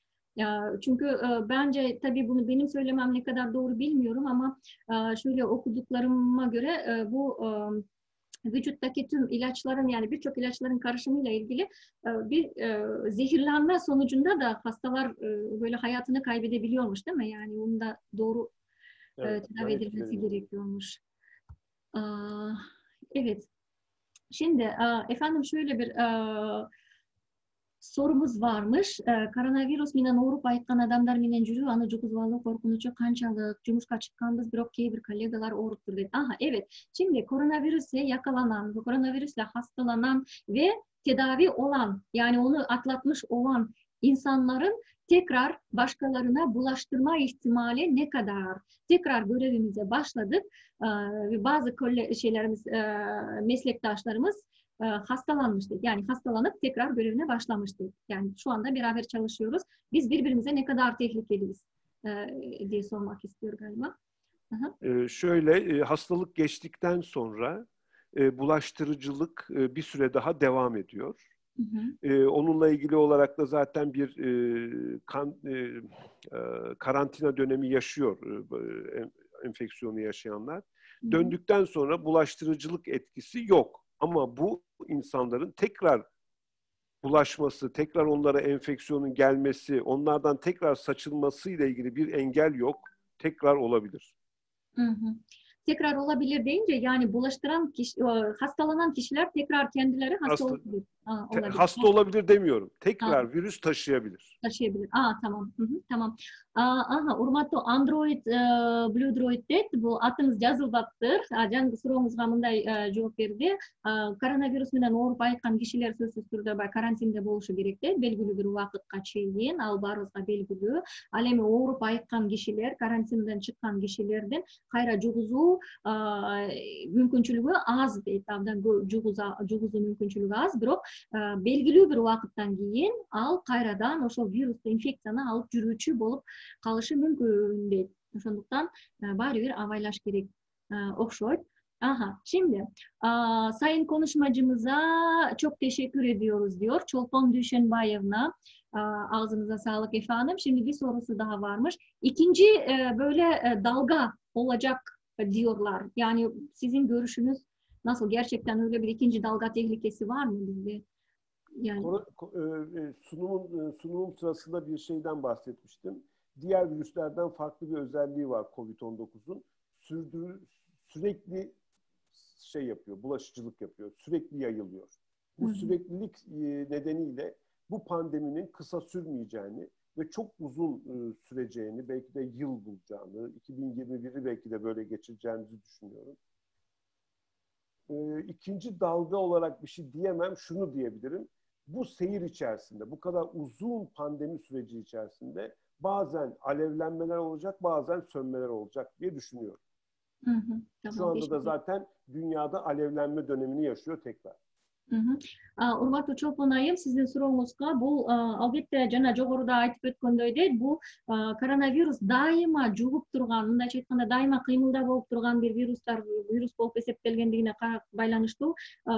Çünkü bence tabii bunu benim söylemem ne kadar doğru bilmiyorum ama şöyle okuduklarıma göre bu vücuttaki tüm ilaçların yani birçok ilaçların karışımıyla ilgili bir zehirlenme sonucunda da hastalar böyle hayatını kaybedebiliyormuş değil mi? Yani onun da doğru Evet, tedavi ben edilmesi etkilerim oluyor. gerekiyormuş. Evet. Şimdi efendim şöyle bir sorumuz varmış. Koronavirus менен ооруп айткан адамдар менен жүрүү аны жугузуп алуу коркунучу канчалык? Жумушка чыкканбыз, бирок кээ бир коллегалар ооруптур дейт. Aha, evet. Şimdi koronavirüse yakalanan, bu koronavirüsle hastalanan ve tedavi olan, yani onu atlatmış olan insanların tekrar başkalarına bulaştırma ihtimali ne kadar? Tekrar görevimize başladık. Bazı meslektaşlarımız hastalanmıştık. Yani hastalanıp tekrar görevine başlamıştık. Yani şu anda beraber çalışıyoruz. Biz birbirimize ne kadar tehlikeliyiz diye sormak istiyor galiba. Şöyle, hastalık geçtikten sonra bulaştırıcılık bir süre daha devam ediyor. Hı hı. Onunla ilgili olarak da zaten bir karantina dönemi yaşıyor enfeksiyonu yaşayanlar. Hı hı. Döndükten sonra bulaştırıcılık etkisi yok. Ama bu insanların tekrar bulaşması, tekrar onlara enfeksiyonun gelmesi, onlardan tekrar saçılması ile ilgili bir engel yok. Tekrar olabilir. Hı hı. Tekrar olabilir deyince yani bulaştıran kişi, hastalanan kişiler tekrar kendileri hasta Hasta, olabilir. Olabilir. hasta olabilir demiyorum. Ha, Tekrar virüs taşıyabilir. taşıyabilir. Tamam. Hı hı, tamam. Урматтуу Android Blue Droid дейт. Бул атыңыз жазылбаптыр. Жаңы сурооңузга мындай жооп берди. Коронавирус менен ооруп айыккан кишилер сөзсүз түрдө карантинде болушу керек дейт. Белгилүү бир убакытка чейин. Ал баарыбызга белгилүү. Ал эми ооруп айыккан кишилер, карантинден чыккан кишилердин кайра жугузуу мүмкүнчүлүгү аз дейт. Абдан жугузуу мүмкүнчүлүгү аз. Бирок белгилүү бир убакыттан кийин ал кайрадан ошол вирусту инфекцияны алып жүрүүчү болуп калышы мүмкүн дейт. Ошондуктан баары бир абайлаш керек окшойт. Şimdi sayın konuşmacımıza çok teşekkür ediyoruz diyor. Çolpan Düşenbayevna. Ağzınıza sağlık efendim. Şimdi bir sorusu daha varmış. İkinci böyle dalga olacak diyorlar. Yani sizin görüşünüz nasıl? Gerçekten öyle bir ikinci dalga tehlikesi var mı bizde? Yani Sunumum sırasında bir şeyden bahsetmiştim. Diğer virüslerden farklı bir özelliği var COVID-19'un. Sürekli yapıyor, bulaşıcılık yapıyor, sürekli yayılıyor. Bu süreklilik nedeniyle bu pandeminin kısa sürmeyeceğini ve çok uzun süreceğini, belki de yıl bulacağını, 2021'i belki de böyle geçireceğimizi düşünüyorum. İkinci dalga olarak bir şey diyemem, şunu diyebilirim. Bu seyir içerisinde, bu kadar uzun pandemi süreci içerisinde bazen alevlenmeler olacak, bazen sönmeler olacak diye düşünüyorum. Tamam, Şu anda da zaten dünyada alevlenme dönemini yaşıyor tekrar. Урматтуу Чолпон айым, сиздин сурооңузга бул албетте жана жогоруда айтып өткөндөй бул коронавирус дайыма жугуп турган, мындайча айтканда дайыма кыймылда болуп турган бир вирус болуп эсептелгендигине байланыштуу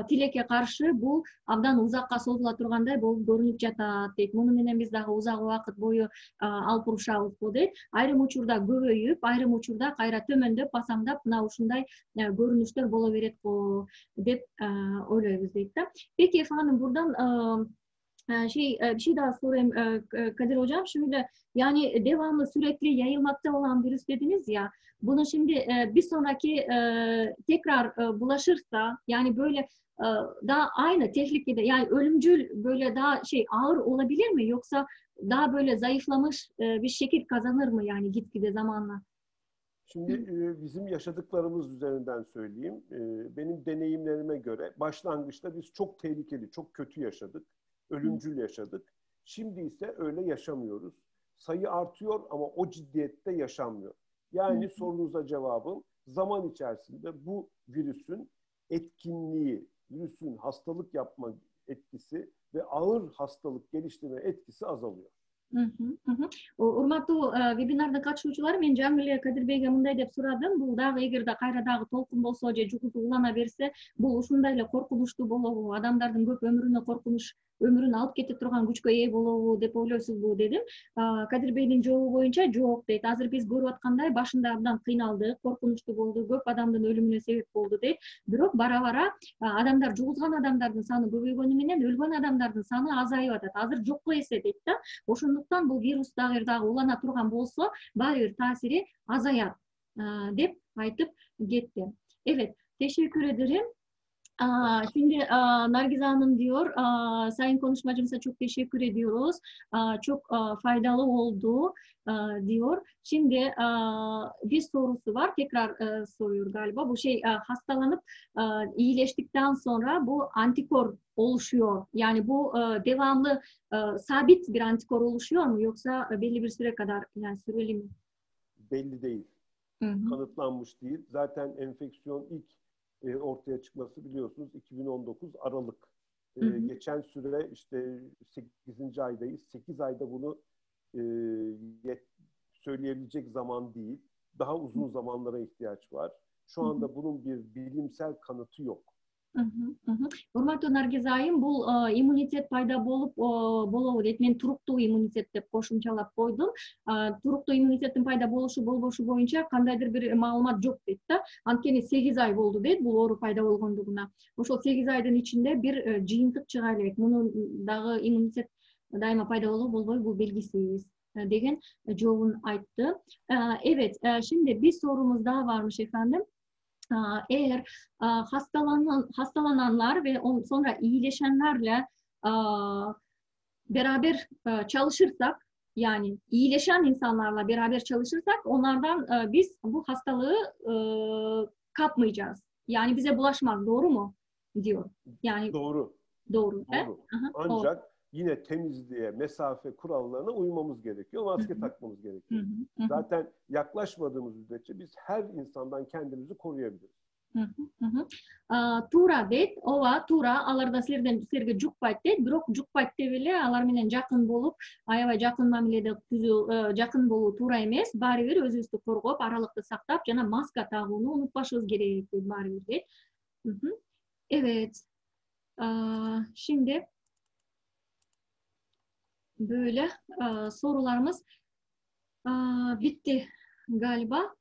тилекке каршы бул абдан узакка созула тургандай болуп көрүнүп жатат дейт. Муну менен биз дагы узак убакыт бою алып урушабызбы дейт. Айрым учурда көбөйүп, айрым учурда кайра төмөндөп, басамдап мына ушундай көрүнүштөр боло берет го деп ойлойбуз дейт. Peki efendim buradan bir şey daha sorayım Kadir Hocam. Şöyle yani devamlı sürekli yayılmakta olan virüs dediniz ya. Bunu şimdi bir sonraki tekrar bulaşırsa yani böyle daha aynı tehlikede yani ölümcül böyle daha ağır olabilir mi? Yoksa daha böyle zayıflamış bir şekil kazanır mı yani gitgide zamanla? Şimdi bizim yaşadıklarımız üzerinden söyleyeyim. Benim deneyimlerime göre başlangıçta biz çok tehlikeli, çok kötü yaşadık. Ölümcül yaşadık. Şimdi ise öyle yaşamıyoruz. Sayı artıyor ama o ciddiyette yaşanmıyor. Yani sorunuza cevabım zaman içerisinde bu virüsün etkinliği, virüsün hastalık yapma etkisi ve ağır hastalık geliştirme etkisi azalıyor. Урматтуу вебинардын катышуучулары, мен жаңы эле Кадир Бейге мындай деп сурадым. Бул дагы эгерде кайра дагы толкун болсо же жугуту улана берсе, бул ушундай эле коркунучтуу болобу? Адамдардын көп өмүрүнө коркунуч, өмүрүн алып кете турган күчкө ээ болобу деп ойлойсузбу дедим. Кадир Бейдин жообу боюнча жок дейт. Азыр биз көрүп аткандай башында абдан кыйналдык, коркунучтуу болду, көп адамдын өлүмүнө себеп болду дейт. Бирок бара бара адамдар жугузган адамдардын саны көбөйгөнү менен өлгөн адамдардын саны азайып атат. Азыр жокко эсе дейт да. Ошондуктан бул вирус дагы улана турган болсо, баары бир таасири азаят деп айтып кетти. Evet, teşekkür ederim. Şimdi Nargize Hanım diyor, sayın konuşmacımıza çok teşekkür ediyoruz. Çok faydalı oldu diyor. Şimdi bir sorusu var, tekrar soruyor galiba. Bu hastalanıp iyileştikten sonra bu antikor oluşuyor. Yani bu devamlı sabit bir antikor oluşuyor mu? Yoksa belli bir süre kadar, yani süreli mi? Belli değil. Kanıtlanmış değil. Zaten enfeksiyon ilk ortaya çıkması biliyorsunuz 2019 Aralık. Geçen süre işte 8. aydayız. 8 ayda bunu söyleyebilecek zaman değil. Daha uzun zamanlara ihtiyaç var. Şu anda bunun bir bilimsel kanıtı yok. Урматтуу Наргиза айым, бул иммунитет пайда болобу дейт. Мен туруктуу иммунитет деп кошумчалап койдум. Туруктуу иммунитеттин пайда болушу болбошу боюнча кандайдыр бир маалымат жок дейт да. Анткени 8 ай болду дейт бул оору пайда болгондугуна. Ошол 8 айдын ичинде бир жыйынтык чыга элек. Мунун дагы иммунитет дайыма пайда болобу болбойбу, бул белгисиз деген жообун айтты. Evet, şimdi bir sorumuz daha varmış efendim. Eğer hastalananlar ve sonra iyileşenlerle beraber çalışırsak, yani iyileşen insanlarla beraber çalışırsak onlardan biz bu hastalığı kapmayacağız. Yani bize bulaşmaz, doğru mu? Diyor. Yani doğru. Doğru. Ancak yine temizliğe, mesafe kurallarına uymamız gerekiyor. Maske takmamız gerekiyor. Zaten yaklaşmadığımız müddetçe biz her insandan kendimizi koruyabiliriz. Туура дейт, ооба туура, аларда силерге жукпайт дейт, бирок жукпайт деп эле алар менен жакын болуп, аябай жакын мамиледе жакын болуу туура эмес. Баары бир өзүбүздү коргоп, аралыкты сактап жана маска тагууну унутпашыбыз керек дейт, баары бир дейт. Evet. Şimdi böyle sorularımız bitti galiba.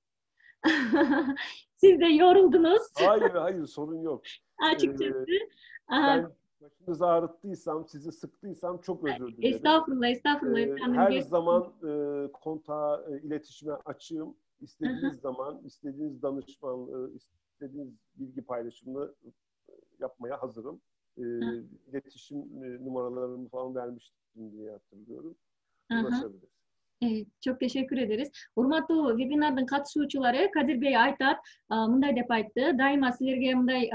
Siz de yoruldunuz. Hayır sorun yok. Açıkçası. Ben başınızı ağrıttıysam, sizi sıktıysam çok özür dilerim. Estağfurullah efendim. Her zaman kontağa, iletişime açığım. İstediğiniz zaman, istediğiniz danışmanlığı, istediğiniz bilgi paylaşımını yapmaya hazırım. İletişim numaralarımı falan vermiştim diye hatırlıyorum. Ulaşabiliriz. Evet, çok teşekkür ederiz. Урматтуу вебинардын катышуучулары, Кадир Бей айтат, мындай деп айтты, дайыма силерге мындай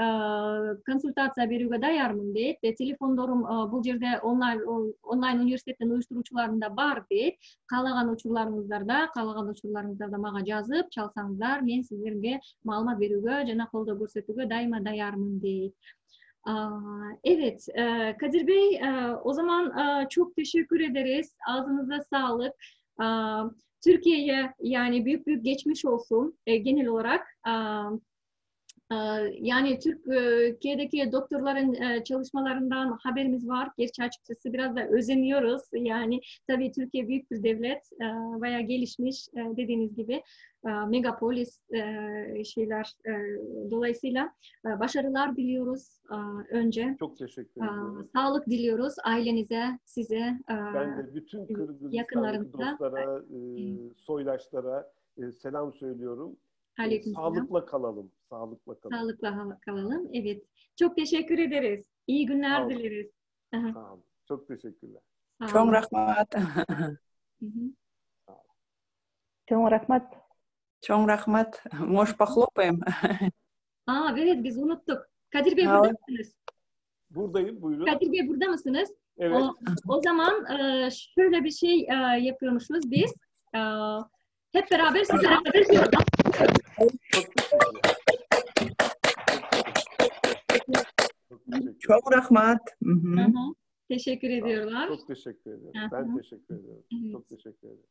консультация берүүгө даярмын дейт. Телефондорум бул жерде онлайн университеттин уюштуруучуларында бар дейт. Каалаган учурларыңыздарда мага жазып чалсаңыздар, мен силерге маалымат берүүгө жана колдоо көрсөтүүгө дайыма daярмын дейт. Evet, Kadir Bey, o zaman çok teşekkür ederiz. Ağzınıza sağlık. Türkiye'ye yani büyük geçmiş olsun genel olarak. Yani Türkiye'deki doktorların çalışmalarından haberimiz var. Gerçi açıkçası biraz da özeniyoruz. Yani tabii Türkiye büyük bir devlet, bayağı gelişmiş dediğiniz gibi megapolis dolayısıyla başarılar diliyoruz önce. Çok teşekkür ederim. Sağlık diliyoruz ailenize, size, ben de bütün Kırgızistan'daki dostlara, soydaşlara selam söylüyorum. Sağlıkla kalalım. Sağlıkla kalalım. Evet. Çok teşekkür ederiz. İyi günler dileriz. Sağ olun. Çok teşekkürler. Çok rahmat. Çok rahmat. Çok rahmat. Может, похлопаем? Evet, biz unuttuk. Kadir Bey burada mısınız? Buradayım, buyurun. Kadir Bey burada mısınız? Evet. O zaman şöyle bir şey yapıyormuşuz biz. Hep beraber size Çok rahmat. Hı hı. Teşekkür ediyorlar. Çok teşekkür ederim. Hı hı. Ben teşekkür ederim. Evet. Çok teşekkür ederim.